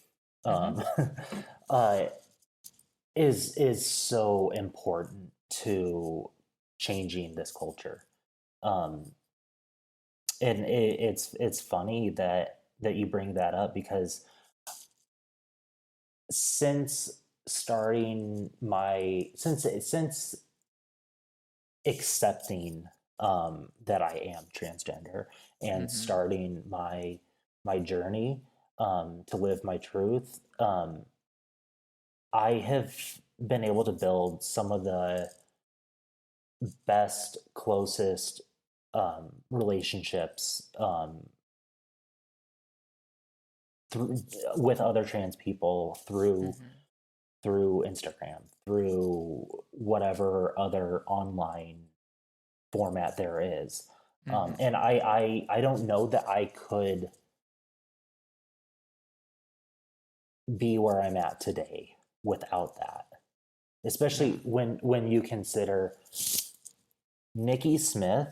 Mm-hmm. um, uh, is so important to changing this culture. Um, and it's funny that you bring that up, because since starting my since accepting that I am transgender and Mm-hmm. starting my journey to live my truth, I have been able to build some of the best, closest relationships through, with other trans people Mm-hmm. through Instagram, through whatever other online format there is. Mm-hmm. And I don't know that I could be where I'm at today without that. Yeah. Especially when you consider Nikki Smith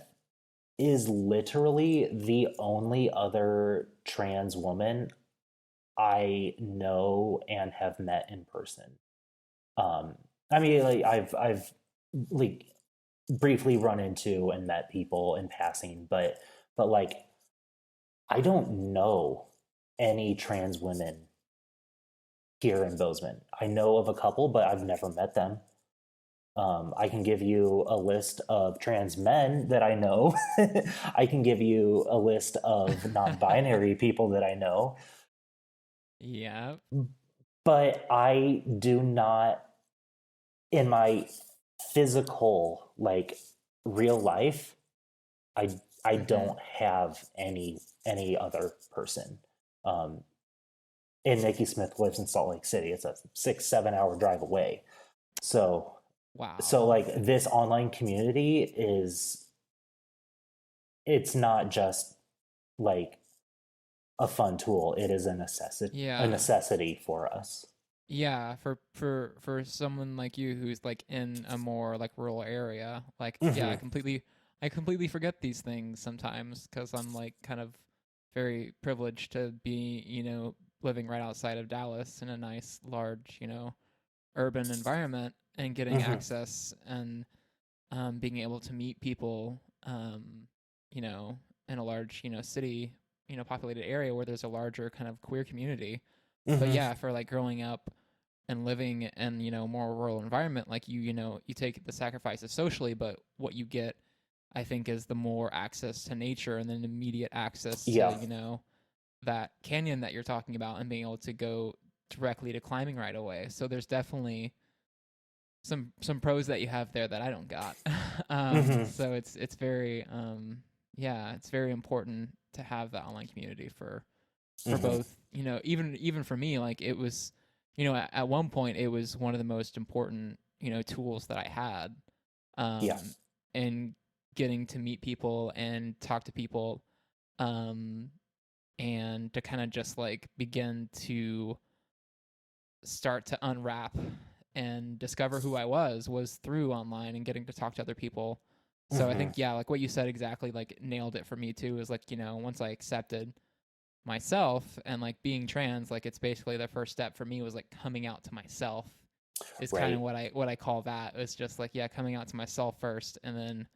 is literally the only other trans woman I know and have met in person. Um, I mean, like I've like briefly run into and met people in passing, but like I don't know any trans women here in Bozeman. I know of a couple, but I've never met them. I can give you a list of trans men that I know. I can give you a list of non-binary people that I know, Yeah. but I do not, in my physical, like real life, I I Mm-hmm. don't have any other person. Um, and Nikki Smith lives in Salt Lake City. It's a 6-7 hour drive away. So Wow. like this online community is, it's not just like a fun tool. It is a Yeah. necessity for us. Yeah, for someone like you who's like in a more like rural area, like yeah, Hmm. I completely forget these things sometimes because I'm like kind of very privileged to be, living right outside of Dallas in a nice large, urban environment and getting Hmm. access and being able to meet people, you know, in a large, city, populated area where there's a larger kind of queer community. But Hmm. yeah, for like growing up and living in, more rural environment, like you take the sacrifices socially, but what you get, I think, is the more access to nature and then immediate access to, Yeah. that canyon that you're talking about and being able to go directly to climbing right away. So there's definitely some pros that you have there that I don't got. Hmm. So it's very yeah, it's very important to have the online community for Hmm. both. Even for me, like it was, at one point it was one of the most important tools that I had, Yeah. um, in getting to meet people and talk to people, um, and to kind of just like begin to start to unwrap and discover who I was through online and getting to talk to other people. So I Hmm. think yeah, like what you said exactly like nailed it for me too, is like, once I accepted myself and like being trans, like it's basically the first step for me was like coming out to myself is kind of Right. what I call that. It's just like, yeah, coming out to myself first and then,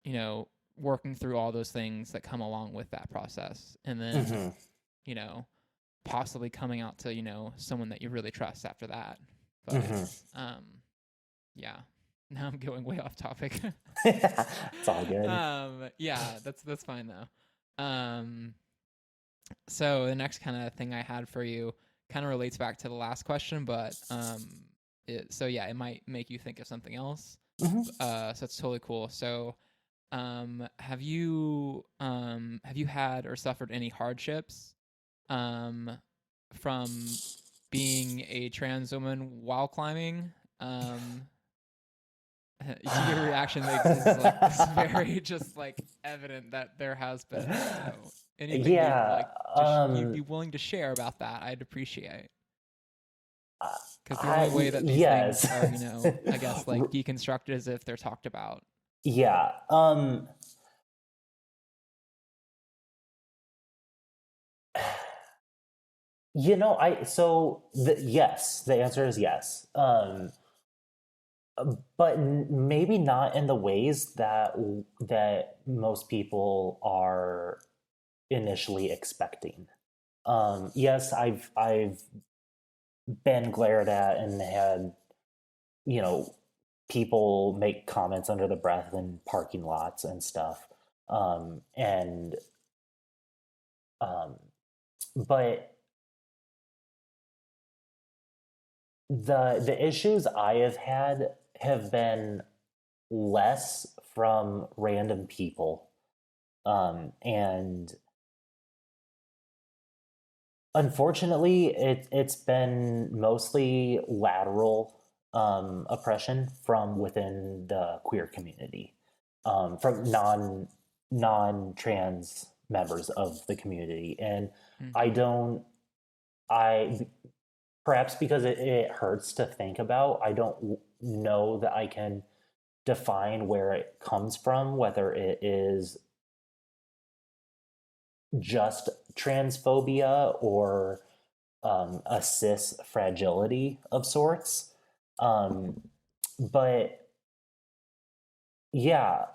you know, working through all those things that come along with that process. And then, Hmm. you know, possibly coming out to, someone that you really trust after that. But Hmm. um yeah. Now I'm going way off topic. It's all good. Yeah, that's fine though. So the next kind of thing I had for you kind of relates back to the last question, but so yeah, it might make you think of something else. Hmm. So it's totally cool. So Have you had or suffered any hardships um, from being a trans woman while climbing? Your reaction makes is like this very just like evident that there has been, anything you'd Yeah. like to you'd be willing to share about that. I'd appreciate, because the only way that these things Yes. are, I guess like deconstructed is if they're talked about. Yeah. Yes, the answer is yes. But maybe not in the ways that most people are initially expecting. Yes, I've been glared at and had, you know, people make comments under the breath in parking lots and stuff. And um, but the issues I have been less from random people, and unfortunately, it's been mostly lateral oppression from within the queer community, from non trans members of the community, and I Mm-hmm. don't I perhaps because it hurts to think about. I don't know that I can define where it comes from, whether it is just transphobia or a cis fragility of sorts. Um, but yeah,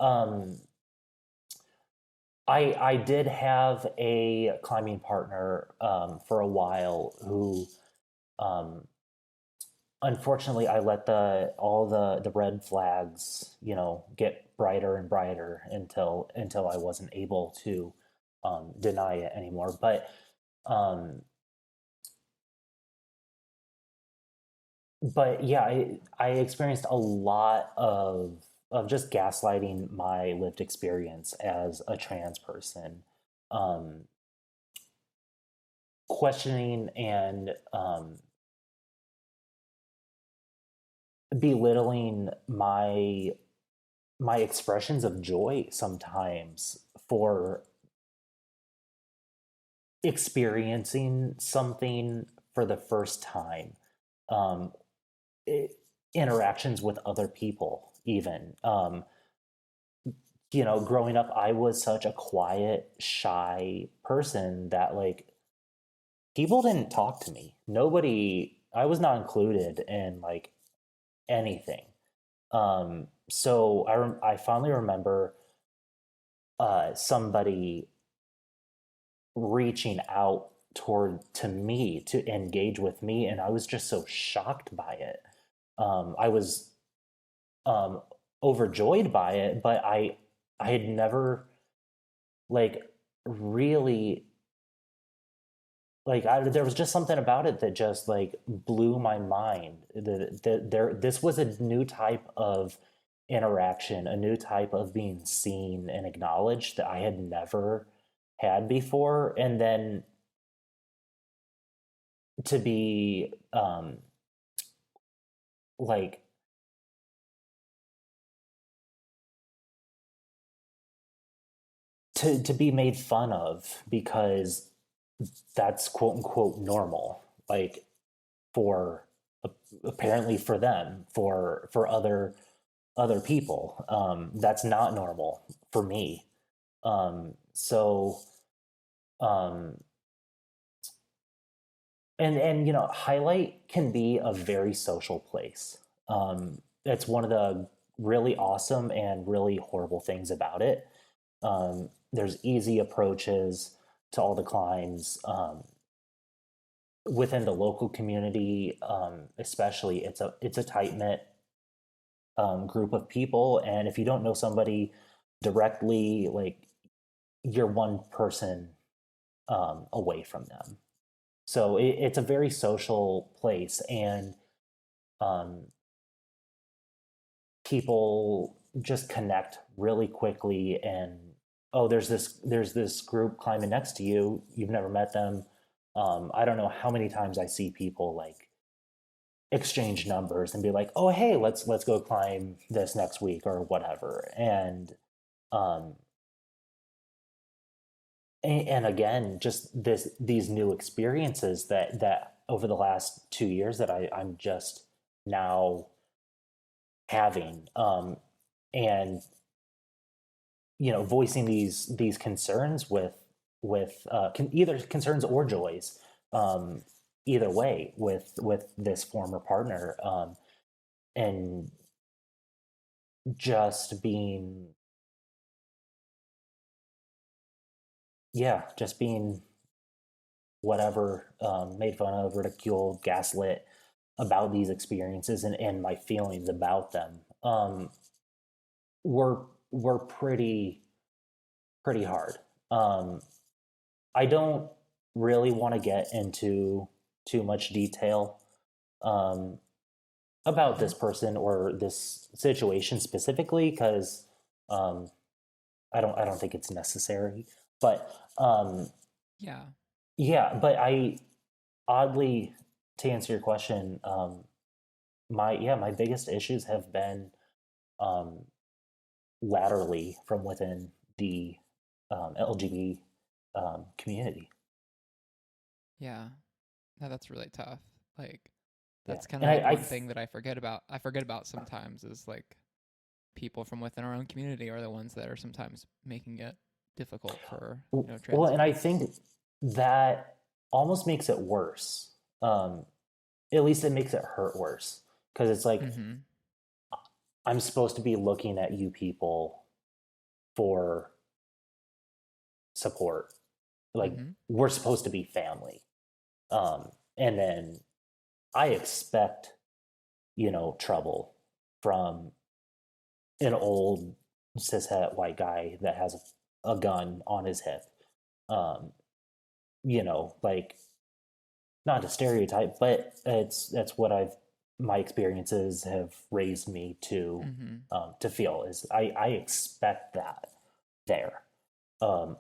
I did have a climbing partner for a while who, um, unfortunately, I let the red flags, get brighter and brighter until I wasn't able to deny it anymore. Um, but yeah, I experienced a lot of just gaslighting my lived experience as a trans person, um, questioning and belittling my expressions of joy sometimes for experiencing something for the first time. Um, it, Interactions with other people, even. Growing up, I was such a quiet, shy person that, like, people didn't talk to me. Nobody, I was not included in, like, anything. So I fondly remember somebody reaching out toward to me to engage with me, and I was just so shocked by it. I was um, overjoyed by it, but I had never, like, really, like, there was just something about it that just, like, blew my mind. This was a new type of interaction, a new type of being seen and acknowledged that I had never had before, and then to be like to be made fun of because that's quote unquote normal, like, for apparently for them, for other people, that's not normal for me. So um and Highlight can be a very social place. It's one of the really awesome and really horrible things about it. There's easy approaches to all the climbs. Within the local community, especially, it's a tight knit group of people, and if you don't know somebody directly, like, you're one person away from them. So it's a very social place, and um, people just connect really quickly. And oh, there's this group climbing next to you. You've never met them. I don't know how many times I see people like exchange numbers and be like, oh hey, let's go climb this next week or whatever. Um, and again, just these new experiences that over the last 2 years that I'm just now having, and voicing these concerns with either concerns or joys, um, either way with this former partner, and just being, yeah, just being whatever, made fun of, ridiculed, gaslit about these experiences and my feelings about them, were were pretty hard. Um, I don't really want to get into too much detail, um, about Mm-hmm. this person or this situation specifically because, um, I don't think it's necessary. But Yeah. yeah, but I oddly, to answer your question, my biggest issues have been, um, laterally from within the, LGBT, community. Yeah. No, that's really tough. Like, Yeah, that's kind of and like one thing that I forget about. I forget about sometimes is like people from within our own community are the ones that are sometimes making it difficult for, well, trans and I folks. think that almost makes it worse. Um, at least it makes it hurt worse because it's like Mm-hmm. I'm supposed to be looking at you people for support. Like Mm-hmm. we're supposed to be family, and then I expect trouble from an old cishet white guy that has a gun on his hip. Um, like not a stereotype, but that's what I've my experiences have raised me Mm-hmm. to feel is I expect that there. Um,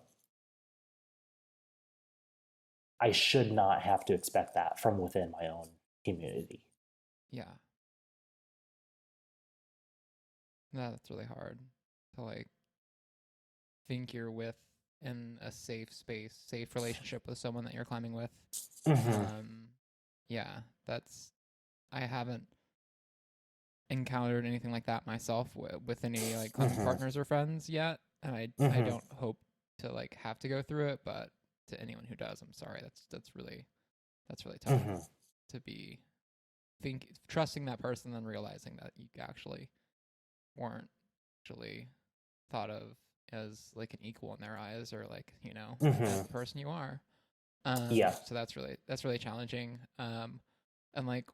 I should not have to expect that from within my own community. Yeah. No, that's really hard to like think you're with in a safe space, safe relationship with someone that you're climbing with. Mm-hmm. Um, yeah, that's I haven't encountered anything like that myself with any like climbing Mm-hmm. partners or friends yet, and I Mm-hmm. don't hope to like have to go through it. But to anyone who does, I'm sorry. That's really tough Mm-hmm. to be trusting that person, then realizing that you actually weren't actually thought of as like an equal in their eyes or like as Mm-hmm. the person you are. Yeah. So that's really challenging. And like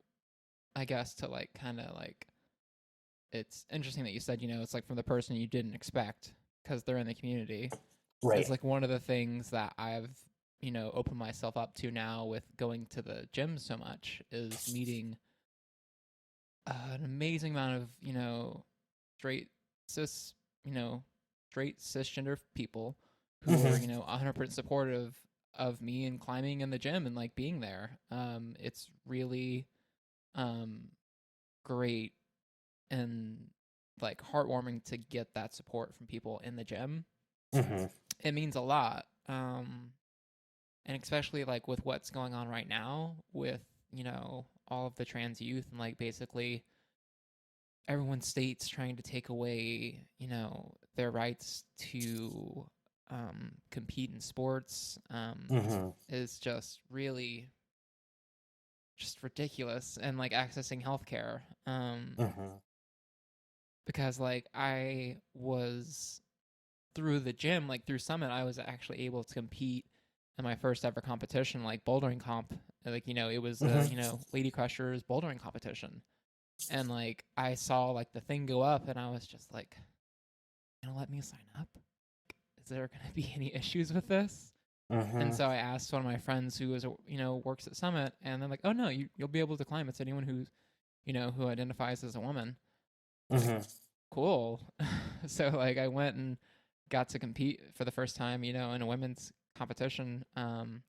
I guess to like kind of like it's interesting that you said it's like from the person you didn't expect because they're in the community. It's Right. like one of the things that I've opened myself up to now with going to the gym so much is meeting an amazing amount of straight cis you know straight cisgender people who are Mm-hmm. 100% supportive of me and climbing in the gym and like being there. It's really um great and like heartwarming to get that support from people in the gym. Mm-hmm. It means a lot. And especially like with what's going on right now with all of the trans youth and like basically everyone's states trying to take away their rights to compete in sports, Mm-hmm. is just really just ridiculous. And like accessing healthcare, Mm-hmm. because like I was through the gym, like through Summit, I was actually able to compete in my first ever competition, like bouldering comp. Like it was Mm-hmm. Lady Crushers bouldering competition, and like I saw like the thing go up, and I was just like, let me sign up. Is there going to be any issues with this? And Mm-hmm. so I asked one of my friends who was works at Summit, and they're like, oh no, you'll be able to climb. It's anyone who's who identifies as a woman. Mm-hmm. Cool. So like I went and got to compete for the first time, in a women's competition. And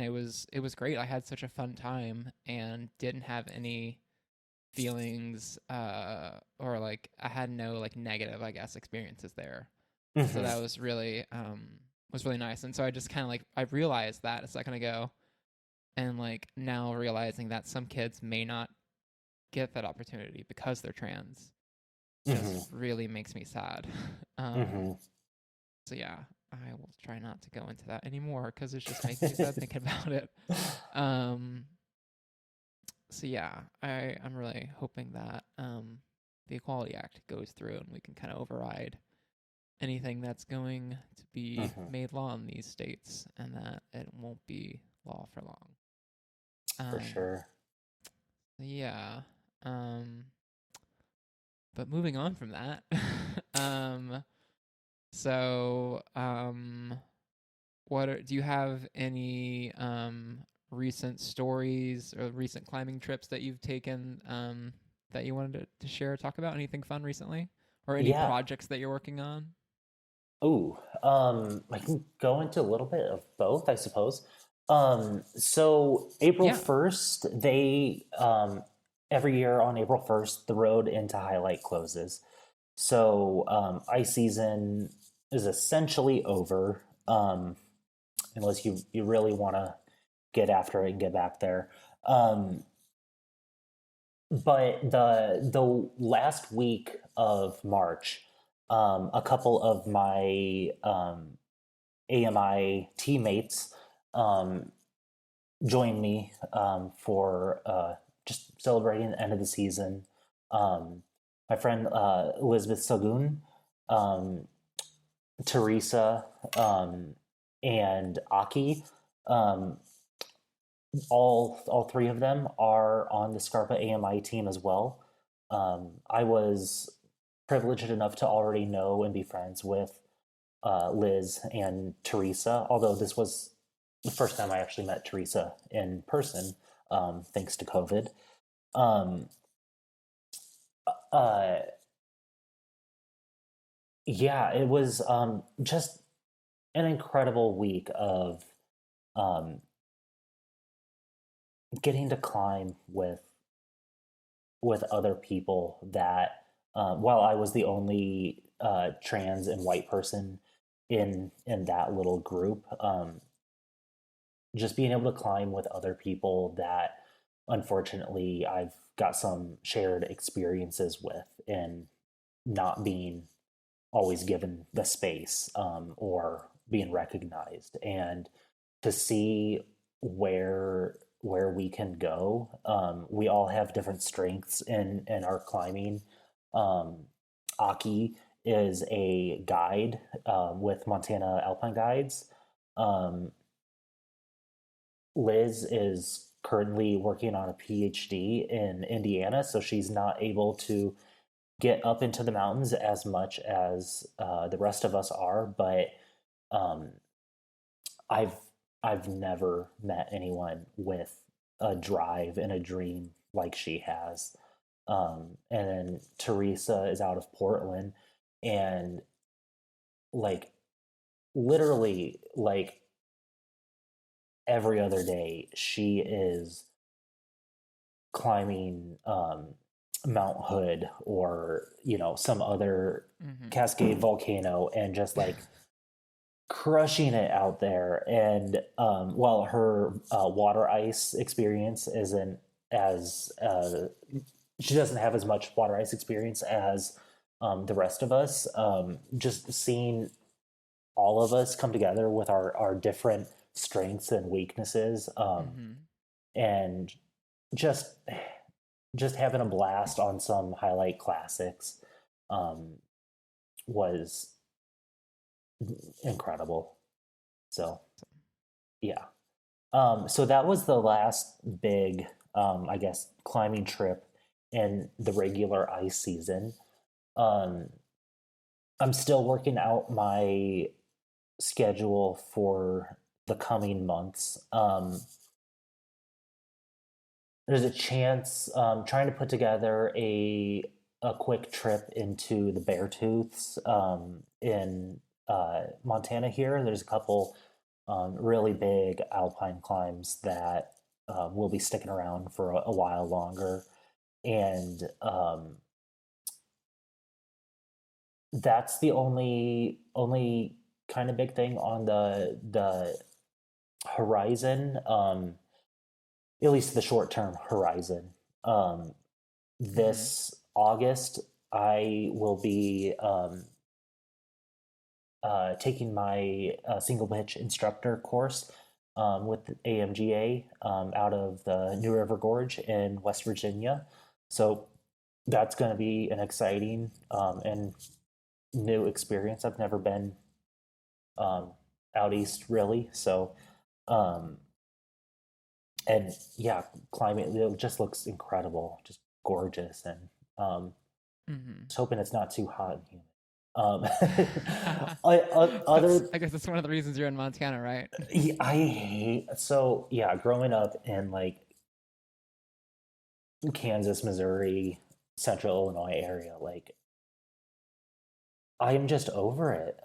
it was great. I had such a fun time and didn't have any feelings or like I had no like negative, I guess, experiences there. So Hmm. that was really nice. And so I just kind of like I realized that a second ago, and like now realizing that some kids may not get that opportunity because they're trans just Hmm. really makes me sad. Um, Hmm. so yeah, I will try not to go into that anymore because it's just making me sad thinking about it. Um, so yeah, I'm really hoping that the Equality Act goes through and we can kind of override anything that's going to be Hmm. made law in these states, and that it won't be law for long. For Um, sure. yeah. Um, but moving on from that, um, so do you have any recent stories or recent climbing trips that you've taken that you wanted to share, talk about? Anything fun recently, or any Yeah. projects that you're working on? Ooh, I can go into a little bit of both, I suppose. So April Yeah. 1st, every year on April 1st, the road into Highlight closes. So ice season is essentially over, unless you really want to get after it and get back there. Um, but the last week of March, a couple of my AMI teammates um, joined me for just celebrating the end of the season. Um, my friend Elizabeth Sagun, um, Teresa, and Aki, um, all three of them are on the Scarpa AMI team as well. I was privileged enough to already know and be friends with Liz and Teresa, although this was the first time I actually met Teresa in person, thanks to COVID. Um, uh, yeah, it was just an incredible week of um, getting to climb with other people that, while I was the only trans and white person in that little group, just being able to climb with other people that unfortunately I've got some shared experiences with, and not being always given the space, or being recognized, and to see where we can go. We all have different strengths in our climbing. Um, Aki is a guide with Montana Alpine Guides. Um, Liz is currently working on a PhD in Indiana, so she's not able to get up into the mountains as much as the rest of us are. But um, I've I've never met anyone with a drive and a dream like she has. And then Teresa is out of Portland, and like literally like every other day she is climbing Mount Hood, or some other Mm-hmm. Cascade volcano, and just like crushing it out there. And while her water ice experience isn't as she doesn't have as much water ice experience as the rest of us, just seeing all of us come together with our different strengths and weaknesses, Mm-hmm. and just just having a blast on some highlight classics um, was incredible. So yeah, so that was the last big, I guess, climbing trip in the regular ice season. Um, I'm still working out my schedule for the coming months. There's a chance trying to put together a a quick trip into the Beartooths in Montana here. There's a couple really big alpine climbs that will be sticking around for a while longer. And that's the only kind of big thing on the horizon, at least the short term horizon. Mm-hmm. This August, I will be taking my single pitch instructor course with AMGA out of the New River Gorge in West Virginia. So that's going to be an exciting and new experience. I've never been um, out east really. So, um, and yeah, climate, it just looks incredible, just gorgeous. And Mm-hmm. just hoping it's not too hot and humid. That's, Other, I guess that's one of the reasons you're in Montana, right? I hate, so yeah, growing up in like Kansas, Missouri, Central Illinois area, like I am just over it.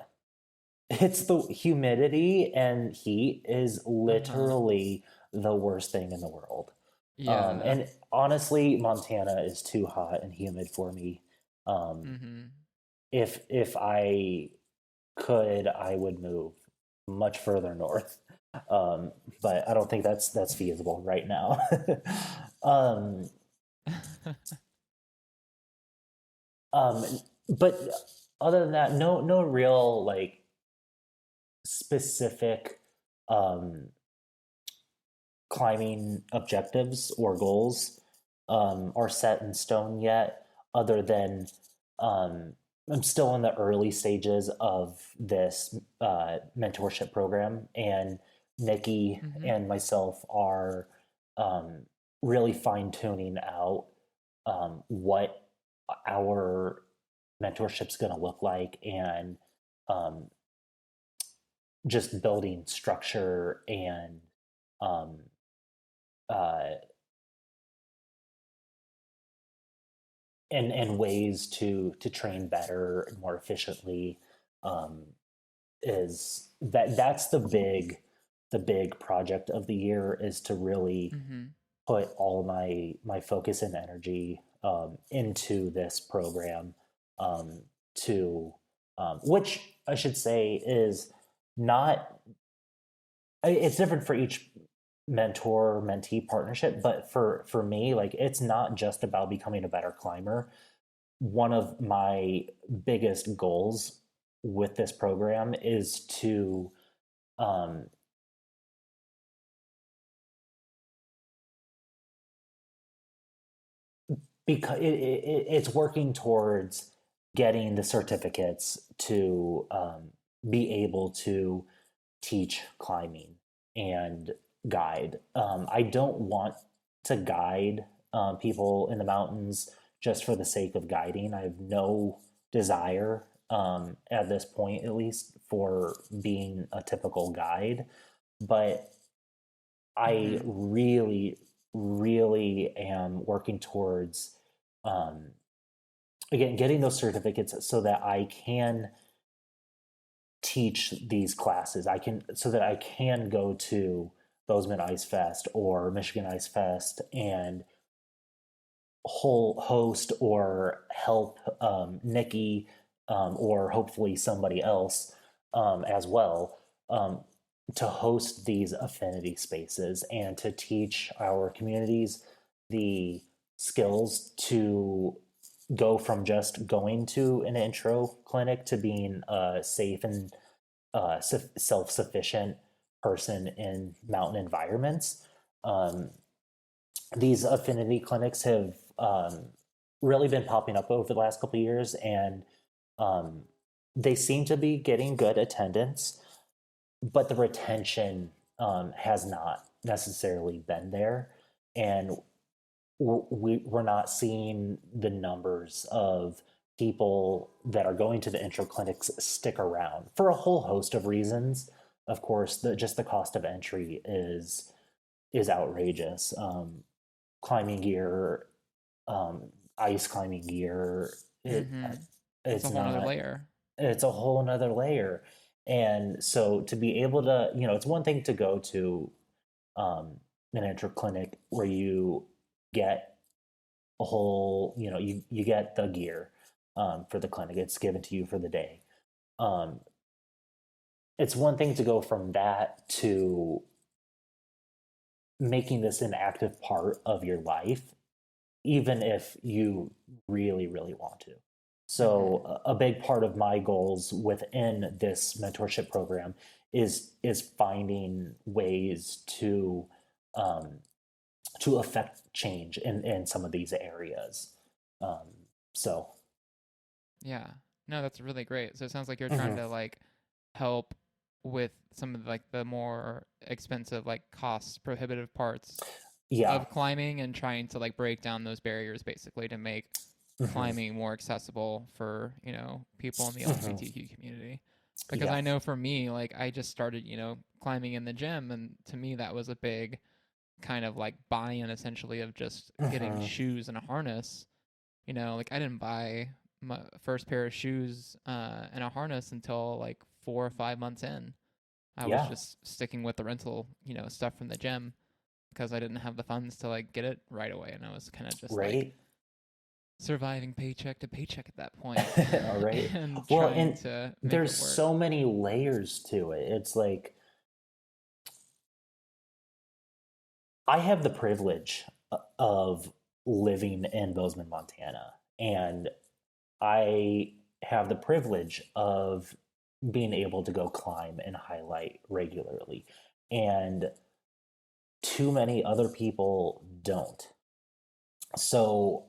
It's the humidity and heat is Uh-huh. literally the worst thing in the world. Yeah. And honestly, Montana is too hot and humid for me. Um, Mm-hmm. if I could, I would move much further north. Um, but I don't think that's feasible right now. um, um, but other than that, no real like specific um, climbing objectives or goals are set in stone yet, other than um, I'm still in the early stages of this mentorship program, and Nikki Mm-hmm. and myself are really fine tuning out what our mentorship's going to look like, and um, just building structure and um, uh, and ways to train better and more efficiently um, is that's the big project of the year, is to really Mm-hmm. put all my focus and energy into this program um, to which I should say is not, it's different for each mentor mentee partnership, but for me, like it's not just about becoming a better climber. One of my biggest goals with this program is to um, because it's working towards getting the certificates to be able to teach climbing and guide. I don't want to guide people in the mountains just for the sake of guiding. I have no desire, at this point at least, for being a typical guide. But I Mm-hmm. really am working towards, um, again, getting those certificates so that I can teach these classes. I can, so that I can go to Bozeman Ice Fest or Michigan Ice Fest and whole host or help Nikki or hopefully somebody else as well, um, to host these affinity spaces and to teach our communities the skills to go from just going to an intro clinic to being a safe and self-sufficient person in mountain environments. Um, these affinity clinics have really been popping up over the last couple of years, and um, they seem to be getting good attendance, but the retention has not necessarily been there, and we're not seeing the numbers of people that are going to the intro clinics stick around for a whole host of reasons. Of course, just the cost of entry is outrageous. Climbing gear, ice climbing gear, Mm-hmm. It's a it's whole nother not, layer. it's a whole nother layer. And so to be able to, it's one thing to go to an intro clinic where you get a whole, you get the gear for the clinic. It's given to you for the day. Um, it's one thing to go from that to making this an active part of your life, even if you really, really want to. Mm-hmm. So a big part of my goals within this mentorship program is finding ways um, to affect change in some of these areas. Um, so Yeah. No, that's really great. So it sounds like you're trying mhm. to like help with some of like the more expensive, like cost prohibitive parts Yeah. of climbing and trying to like break down those barriers basically to make Hmm. climbing more accessible for, people in the Hmm. LGBTQ community. Because Yeah. I know for me, like I just started, climbing in the gym, and to me that was a big kind of like buy-in essentially of just getting Hmm. shoes and a harness. Like I didn't buy my first pair of shoes and a harness until like 4 or 5 months in. I was Yeah. just sticking with the rental, stuff from the gym because I didn't have the funds to like get it right away, and I was kind of just like Right. surviving paycheck to paycheck at that point All right. and Well, trying and to make there's it work. so many layers to it. It's like I have the privilege of living in Bozeman, Montana, and I have the privilege of being able to go climb and highlight regularly. And too many other people don't. So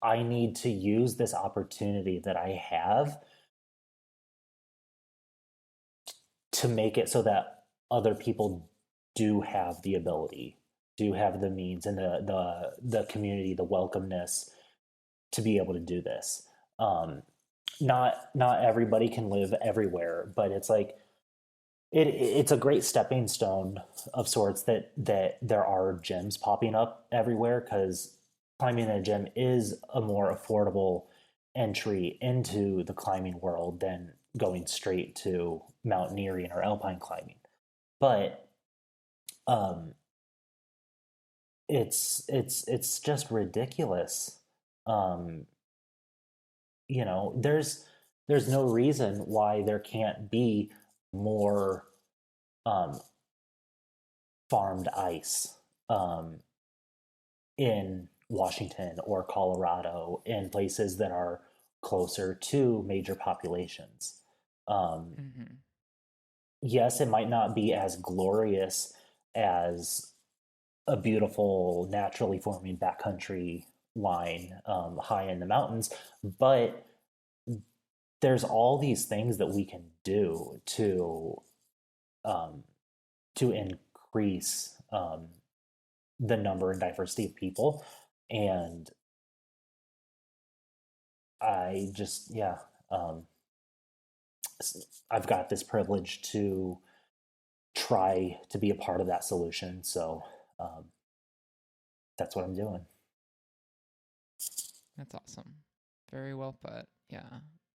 I need to use this opportunity that I have to make it so that other people do have the ability, do have the means and the community, the welcomeness to be able to do this. Not everybody can live everywhere, but it's like it's a great stepping stone of sorts that there are gyms popping up everywhere, because climbing in a gym is a more affordable entry into the climbing world than going straight to mountaineering or alpine climbing. But um, it's just ridiculous. Um, there's no reason why there can't be more um, farmed ice in Washington or Colorado, in places that are closer to major populations. Um, Mm-hmm. yes, it might not be as glorious as a beautiful, naturally forming backcountry line high in the mountains, but there's all these things that we can do um, to increase the number and diversity of people. And I just, yeah, um, I've got this privilege to try to be a part of that solution. So um, that's what I'm doing. That's awesome. Very well put. Yeah.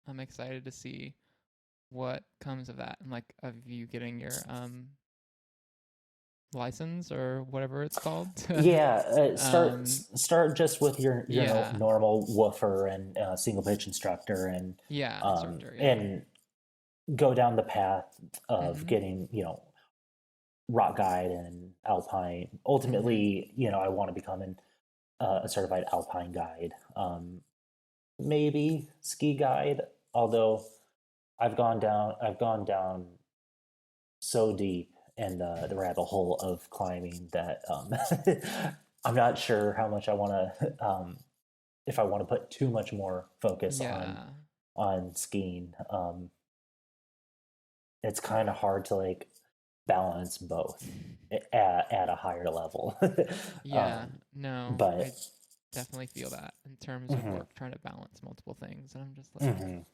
I'm excited to see what comes of that and like of you getting your license or whatever it's called. Yeah, um start just with your yeah. normal woofer and single pitch instructor, Yeah, instructor, yeah. and go down the path of Mhm. getting rock guide and alpine. Mhm. Ultimately, I want to become a certified alpine guide, maybe ski guide. Although I've gone down so deep in the rabbit hole of climbing that I'm not sure how much I want to if I want to put too much more focus Yeah. on skiing. It's kind of hard to like balance both at a higher level. Yeah. um, No, but I definitely feel that in terms of mhm, work trying to balance multiple things, and I'm just like, mhm,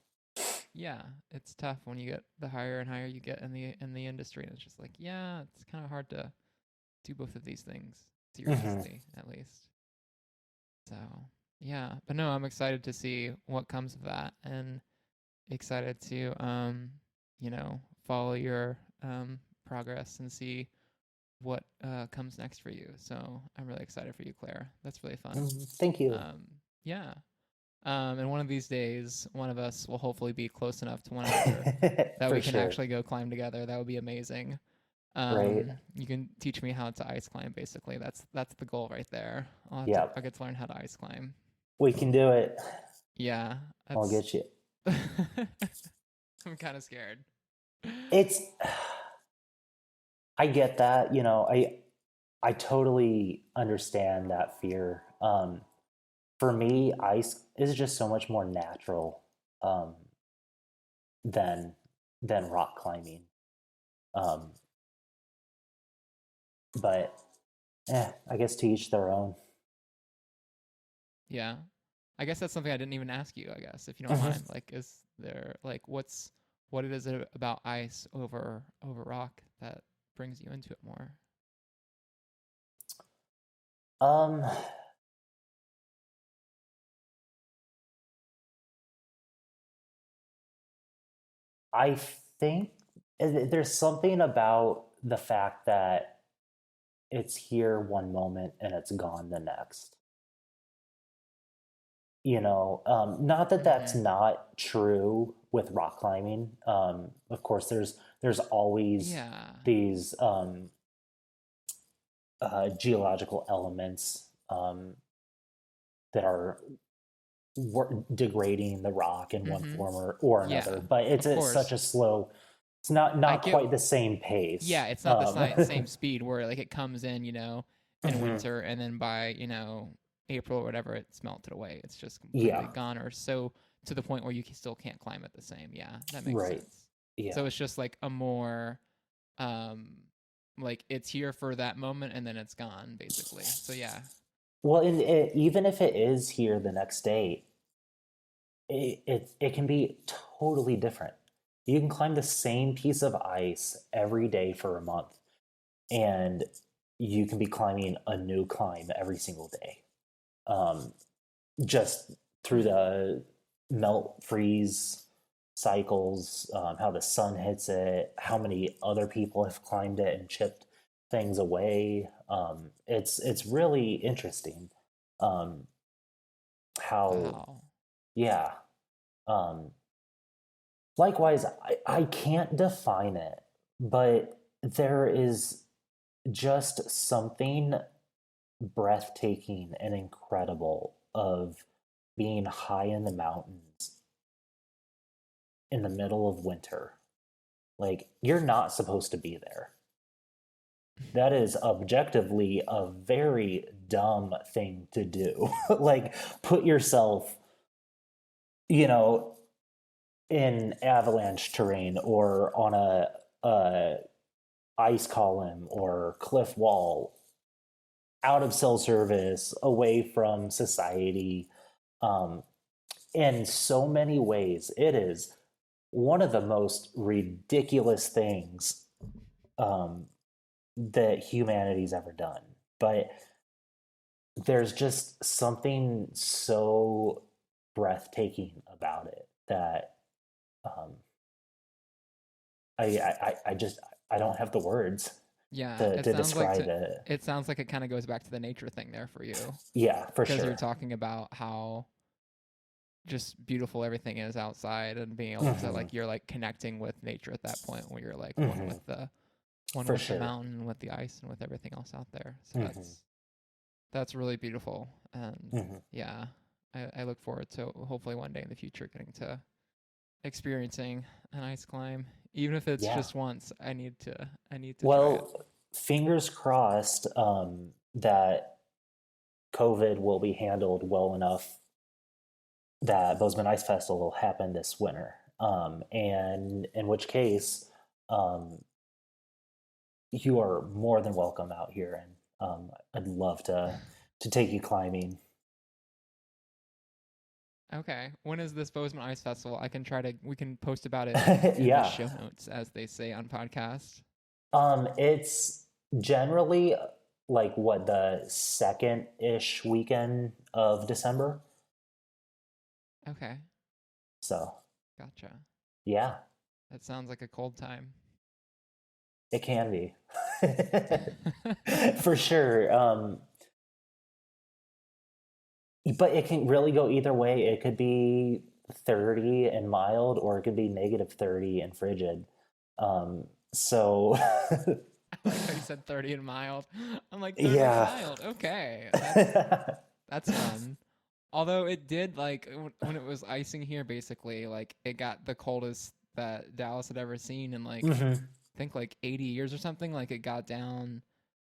yeah, it's tough when you get the higher and higher you get in the industry, and it's just like, yeah, it's kind of hard to do both of these things mhm. seriously, at least. So, Yeah, but no, I'm excited to see what comes of that, and excited to follow your progress and see what comes next for you. So I'm really excited for you, Claire. That's really fun. Thank you. Um, yeah. And one of these days, one of us will hopefully be close enough to one another that For we can sure. actually go climb together. That would be amazing. Right. You can teach me how to ice climb. Basically, that's the goal right there. Yep. I'll get to learn how to ice climb. We can do it. Yeah, I'll that's. get you. I'm kind of scared. It's I get that, I totally understand that fear. For me, ice is just so much more natural um, than rock climbing. Um, but I guess to each their own. Yeah, I guess that's something I didn't even ask you. I guess if you don't Hmm. mind, like, is there like what it is about ice over rock that brings you into it more? Um, I think there's something about the fact that it's here one moment and it's gone the next. Not that that's Mm-hmm. not true with rock climbing. Of course, there's always Yeah. these geological elements that are degrading the rock in one Mm-hmm. form or another. Yeah. But Of it's such course. a slow. It's not I not get. quite the same pace. Yeah, it's not the same speed where like it comes in Mhm. winter, and then by April or whatever it's melted away. It's just Yeah. completely gone, or so to the point where you still can't climb it the same. Yeah, that makes Right. sense. Yeah. So it's just like a more um like it's here for that moment and then it's gone basically. So yeah. Well, even if it is here the next day, it can be totally different. You can climb the same piece of ice every day for a month, and you can be climbing a new climb every single day. Um, just through the melt freeze cycles, how the sun hits it, how many other people have climbed it and chipped things away. It's really interesting um, how, Wow. yeah. Um, Likewise, I can't define it, but there is just something breathtaking and incredible of being high in the mountains in the middle of winter. Like, you're not supposed to be there. That is objectively a very dumb thing to do. Like, put yourself, you know, in avalanche terrain or on a ice column or cliff wall, out of cell service, away from society. Um, in so many ways, it is one of the most ridiculous things um, that humanity's ever done. But there's just something so breathtaking about it that um, I just I don't have the words Yeah, to describe it. it sounds like it kind of goes back to the nature thing there for you, Yeah, for because you're sure. talking about how just beautiful everything is outside, and being able to Hmm. like you're like connecting with nature at that point where you're like Hmm. one For with the sure. mountain, with the ice, and with everything else out there. So Hmm. that's really beautiful. And Hmm. yeah, I look forward to hopefully one day in the future getting to experiencing an ice climb, even if it's Yeah. just once. I need to try it. Well, fingers crossed that COVID will be handled well enough that Bozeman Ice Festival will happen this winter. And in which case, um, you are more than welcome out here, and I'd love to take you climbing. Okay, when is this Bozeman Ice Festival? We can post about it in the Yeah. show notes, as they say on podcasts. It's generally. like what, the second-ish weekend of December. Okay, So gotcha. yeah, That sounds like a cold time. it can be. For sure. But it can really go either way. It could be 30 and mild, or it could be negative 30 and frigid. So I like how you said 30 and mild. I'm like 30 and yeah. mild. Okay, that's fun. Although it did like when it was icing here, basically like it got the coldest that Dallas had ever seen in like Hmm. I think like 80 years or something. Like it got down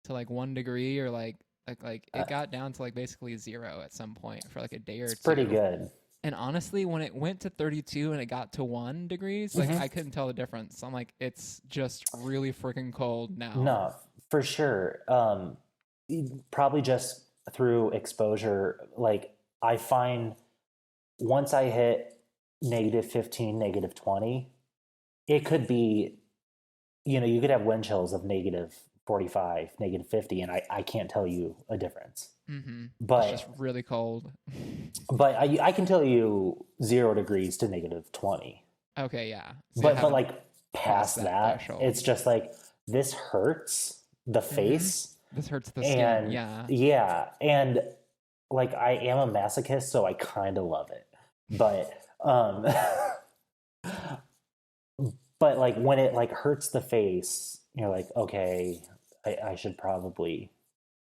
to like 1 degree or like Uh, it got down to like basically zero at some point for like a day or it's pretty two. good. And honestly, when it went to 32 and it got to 1 degrees, like Hmm. I couldn't tell the difference. I'm like, it's just really freaking cold now. No, for sure. Probably just through exposure. Like, I find once I hit negative 15, negative 20, it could be, you could have wind chills of negative 45, negative 50, and I can't tell you a difference. Mm-hmm. It's just But really cold. I can tell you 0 degrees to negative 20. Okay, yeah. So you But haven't like passed past that that, threshold. it's just like this hurts the Mm-hmm. face. This hurts the skin. And Yeah. yeah, and like I am a masochist, so I kind of love it. But but like when it like hurts the face, you're like, okay, I should probably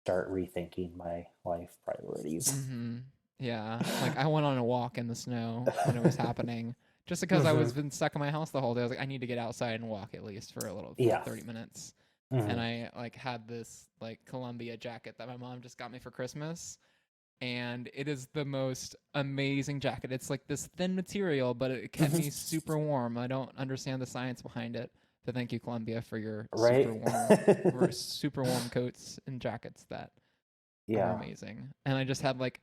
start rethinking my life priorities. Mm-hmm. Yeah. Like I went on a walk in the snow when it was happening, just because I Hmm. was been stuck in my house the whole day. I was like, I need to get outside and walk at least for a little, for like Yeah. 30 minutes. And Hmm. I like had this like Columbia jacket that my mom just got me for Christmas. And it is the most amazing jacket. It's like this thin material, but it kept Hmm. me super warm. I don't understand the science behind it. So thank you, Columbia, for your Right? super warm coats and jackets that are Yeah. amazing. And I just had like,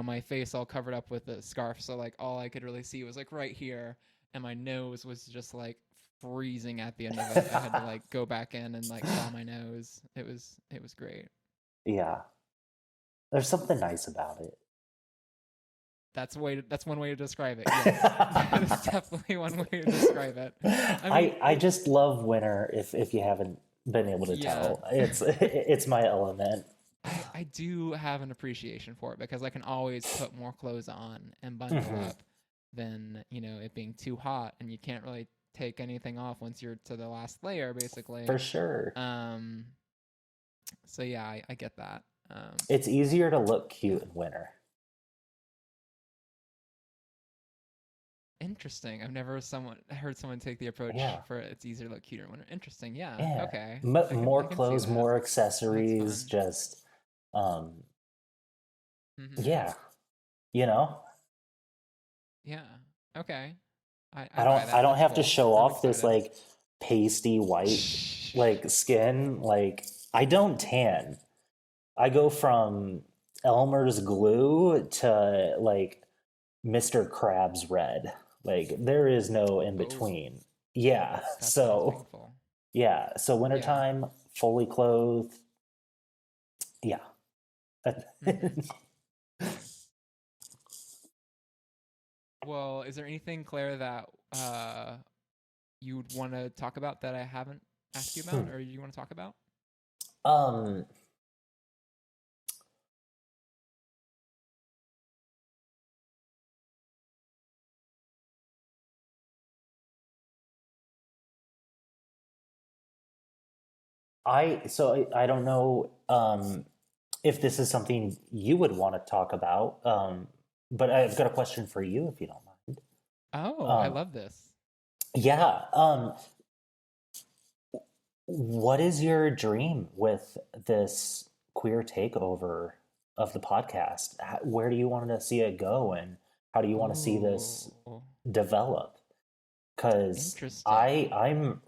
my face all covered up with a scarf, so like all I could really see was like right here, and my nose was just like freezing at the end of it. I had to like go back in and like thaw my nose. It was great. Yeah. There's something nice about it. That's one way to describe it. Yes. That is definitely one way to describe it. I mean, I just love winter. If you haven't been able to yeah. tell, it's my element. I do have an appreciation for it because I can always put more clothes on and bundle Hmm. up than, it being too hot and you can't really take anything off once you're to the last layer basically. For sure. Um so yeah, I get that. It's easier to look Yeah. cute in winter. Interesting. I've never heard someone take the approach Yeah. for it's easier to look cuter when interesting. Yeah. Yeah. Okay. More I can see clothes, that. more That's accessories, fun. just um Mhm. yeah, you know? Yeah. Okay. I I buy don't that. I don't That's have to cool. show I'm off this excited. like pasty white like skin. Like, I don't tan. I go from Elmer's glue to like Mr. Krabs red. Like, there is no in Oh, between. Yeah. that sounds So painful. yeah. So Yeah. wintertime, fully clothed. Yeah. Mhm. Well, is there anything, Claire, that you'd want to talk about that I haven't asked you about, Hmm. or you want to talk about? Um, I don't know if this is something you would want to talk about. But I've got a question for you if you don't mind. Oh, I Um, love this. yeah. What is your dream with this queer takeover of the podcast? Where do you want to see it go, and how do you want to see this Ooh, develop? Because interesting. I'm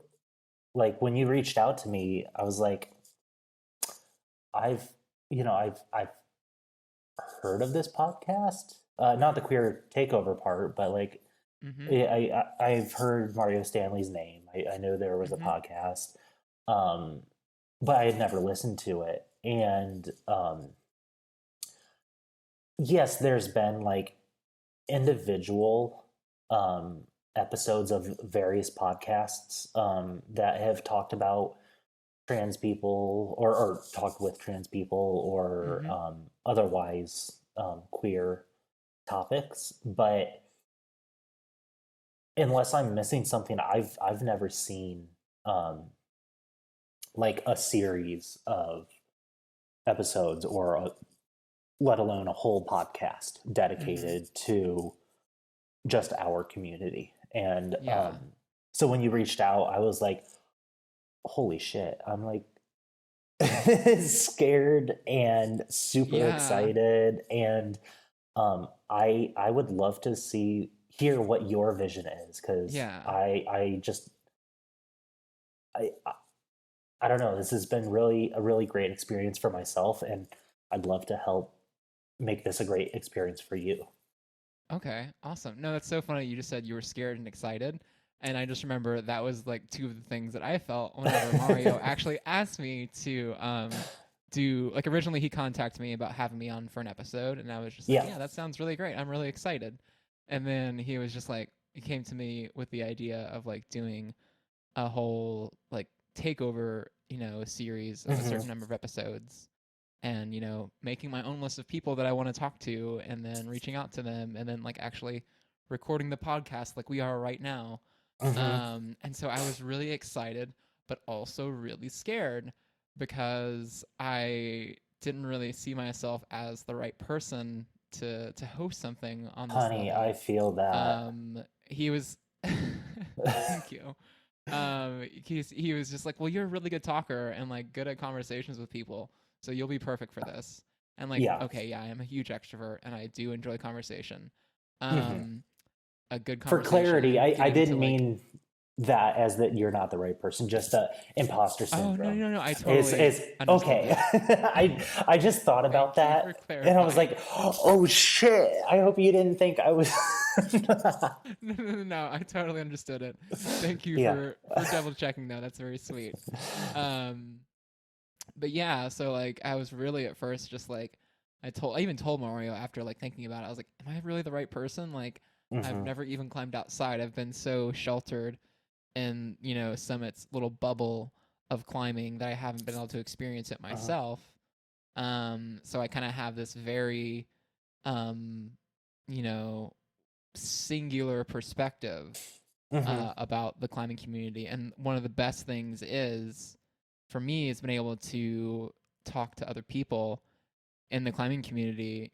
like, when you reached out to me, I was like, I've I've heard of this podcast, not the queer takeover part, but like Mm-hmm. I've heard Mario Stanley's name. I know there was a Mm-hmm. podcast, um, but I had never listened to it. And yes, there's been like individual episodes of various podcasts that have talked about trans people or talked with trans people or Mm-hmm. otherwise queer topics. But unless I'm missing something, I've never seen um, like a series of episodes let alone a whole podcast Mm-hmm. dedicated to just our community. And Yeah. so when you reached out, I was like, holy shit. I'm like scared and super Yeah. excited. And I would love to hear what your vision is because Yeah. I just I I don't know. This has been really a really great experience for myself, and I'd love to help make this a great experience for you. Okay, awesome. No, that's so funny. You just said you were scared and excited. And I just remember that was like two of the things that I felt whenever Mario actually asked me to do like originally he contacted me about having me on for an episode and I was just like, Yeah. yeah, that sounds really great. I'm really excited. And then he was just like he came to me with the idea of like doing a whole like takeover, series of a Hmm. certain number of episodes and making my own list of people that I want to talk to and then reaching out to them and then like actually recording the podcast like we are right now. Hmm. And so I was really excited but also really scared because I didn't really see myself as the right person to host something on this Honey, I level. feel that. He was thank you. He was just like, well, you're a really good talker and like good at conversations with people, so you'll be perfect for this. And like, Yeah. okay, yeah, I am a huge extrovert and I do enjoy conversation. Hmm. Um, a good For conversation clarity, and I getting to didn't like, mean that as that you're not the right person, just imposter oh syndrome no, I is totally understand okay. that. I just thought about Thank you for that and I was clarifying. like, oh shit, I hope you didn't think I was. No, I totally understood it. Thank you Yeah. for double checking though. That's very sweet. Um, but yeah, so like I was really at first just like I even told Mario after like thinking about it, I was like, am I really the right person? Like I've Hmm. never even climbed outside. I've been so sheltered in, Summit's little bubble of climbing that I haven't been able to experience it Uh-huh. myself. So I kind of have this very um, you know, singular perspective Hmm. about the climbing community. And one of the best things is, for me, it's been able to talk to other people in the climbing community,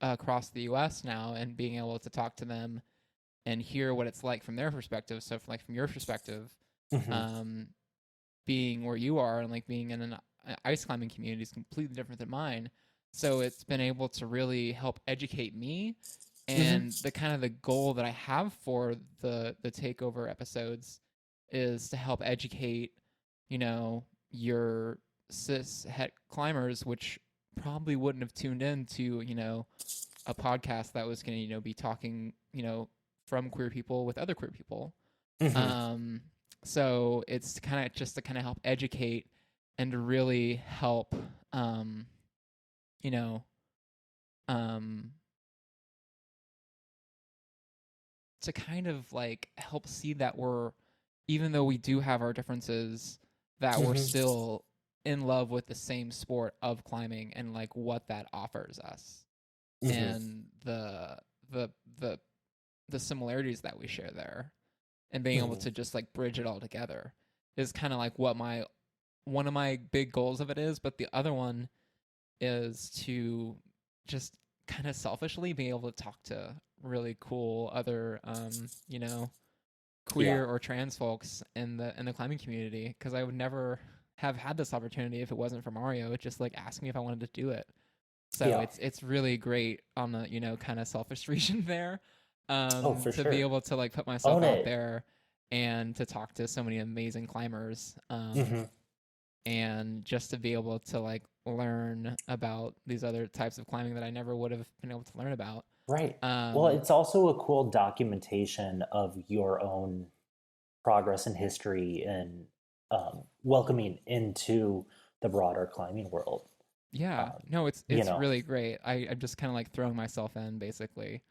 across the U.S. now, and being able to talk to them and hear what it's like from their perspective. So, from your perspective, Hmm. um, being where you are and like being in an ice climbing community is completely different than mine. So it's been able to really help educate me Hmm. and the kind of the goal that I have for the takeover episodes is to help educate, your cis het climbers, which probably wouldn't have tuned in to, a podcast that was going to, be talking, from queer people with other queer people. Hmm. Um, so it's kind of just to kind of help educate and to really help, um, you know, um, to kind of like help see that we're, even though we do have our differences, that we're Hmm. still in love with the same sport of climbing and like what that offers us Hmm. and the the the similarities that we share there and being able Hmm. to just like bridge it all together is kind of like what my one of my big goals of it is, but the other one is to just kind of selfishly be able to talk to really cool other Yeah. queer or trans folks in the climbing community because I would never have had this opportunity if it wasn't for Mario. It just like asked me if I wanted to do it. So Yeah. it's really great on the kind of selfish region there, Oh, for to be sure. able to like put myself Own out it. there and to talk to so many amazing climbers, Hmm. and just to be able to like learn about these other types of climbing that I never would have been able to learn about. Right. Well, Um, it's also a cool documentation of your own progress and history and welcoming into the broader climbing world. Yeah, Um, no, it's you it's know, really great. I'm just kind of like throwing myself in, basically,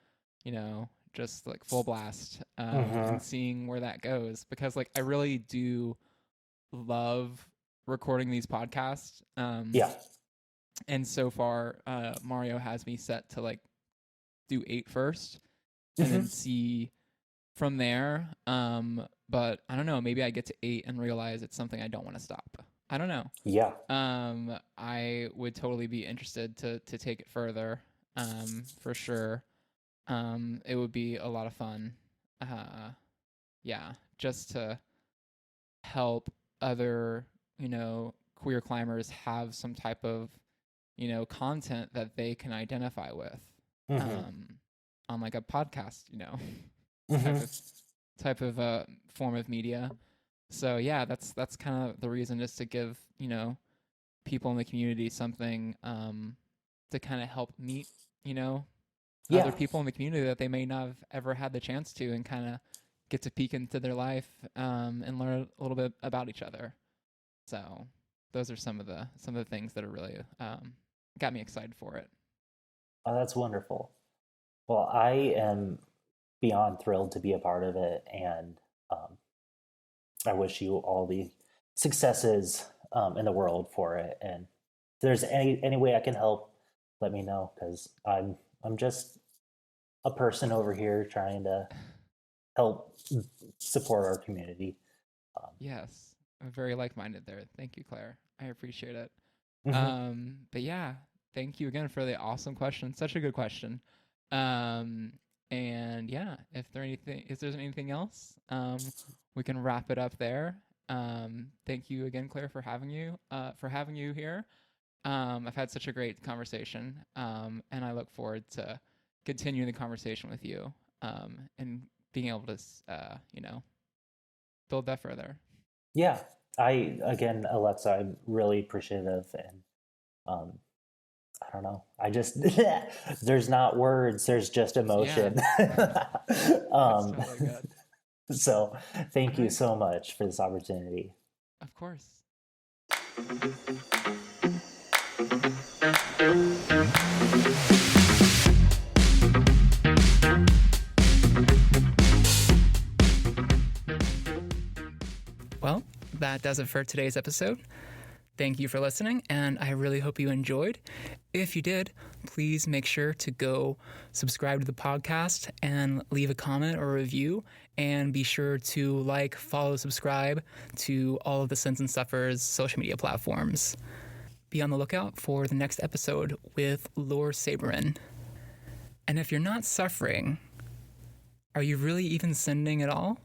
just like full blast, hmm and seeing where that goes, because like I really do love recording these podcasts. yeah, And so far, Mario has me set to like do 8 first, and hmm then see from there. But I don't know, maybe I get to 8 and realize it's something I don't want to stop. I don't know. yeah, I would totally be interested to take it further, for sure. It would be a lot of fun. Yeah, just to help other, queer climbers have some type of, content that they can identify with, hmm um, on like a podcast, type hmm of form of media. So yeah, that's kind of the reason, just to give, people in the community something, to kind of help meet, you know, other yeah. people in the community that they may not have ever had the chance to, and kind of get to peek into their life, and learn a little bit about each other. So those are some of the things that are really, got me excited for it. Oh, that's wonderful. Well, I am beyond thrilled to be a part of it, and um, I wish you all the successes in the world for it. And if there's any way I can help, let me know, because I'm just a person over here trying to help support our community. Um, Yes, I'm very like-minded there. Thank you, Claire. I appreciate it. mhm. But yeah, thank you again for the awesome question. Such a good question. Um, and yeah, if there's anything else, we can wrap it up there. Thank you again, Claire, for having you here. I've had such a great conversation, and I look forward to continuing the conversation with you, and being able to, build that further. Yeah, again, Alexa, I'm really appreciative, and um, I don't know. I just there's not words. There's just Yeah, emotion. that's um, totally good. so All thank you right, so much for this opportunity. of course. Well, that does it for today's episode. Thank you for listening, and I really hope you enjoyed. If you did, please make sure to go subscribe to the podcast and leave a comment or review, and be sure to like, follow, subscribe to all of the Sins and Suffers social media platforms. Be on the lookout for the next episode with Lore Saberin. And if you're not suffering, are you really even sinning at all?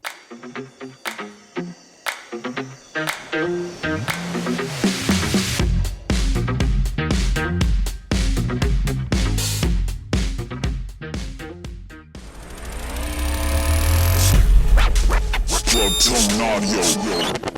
Audio.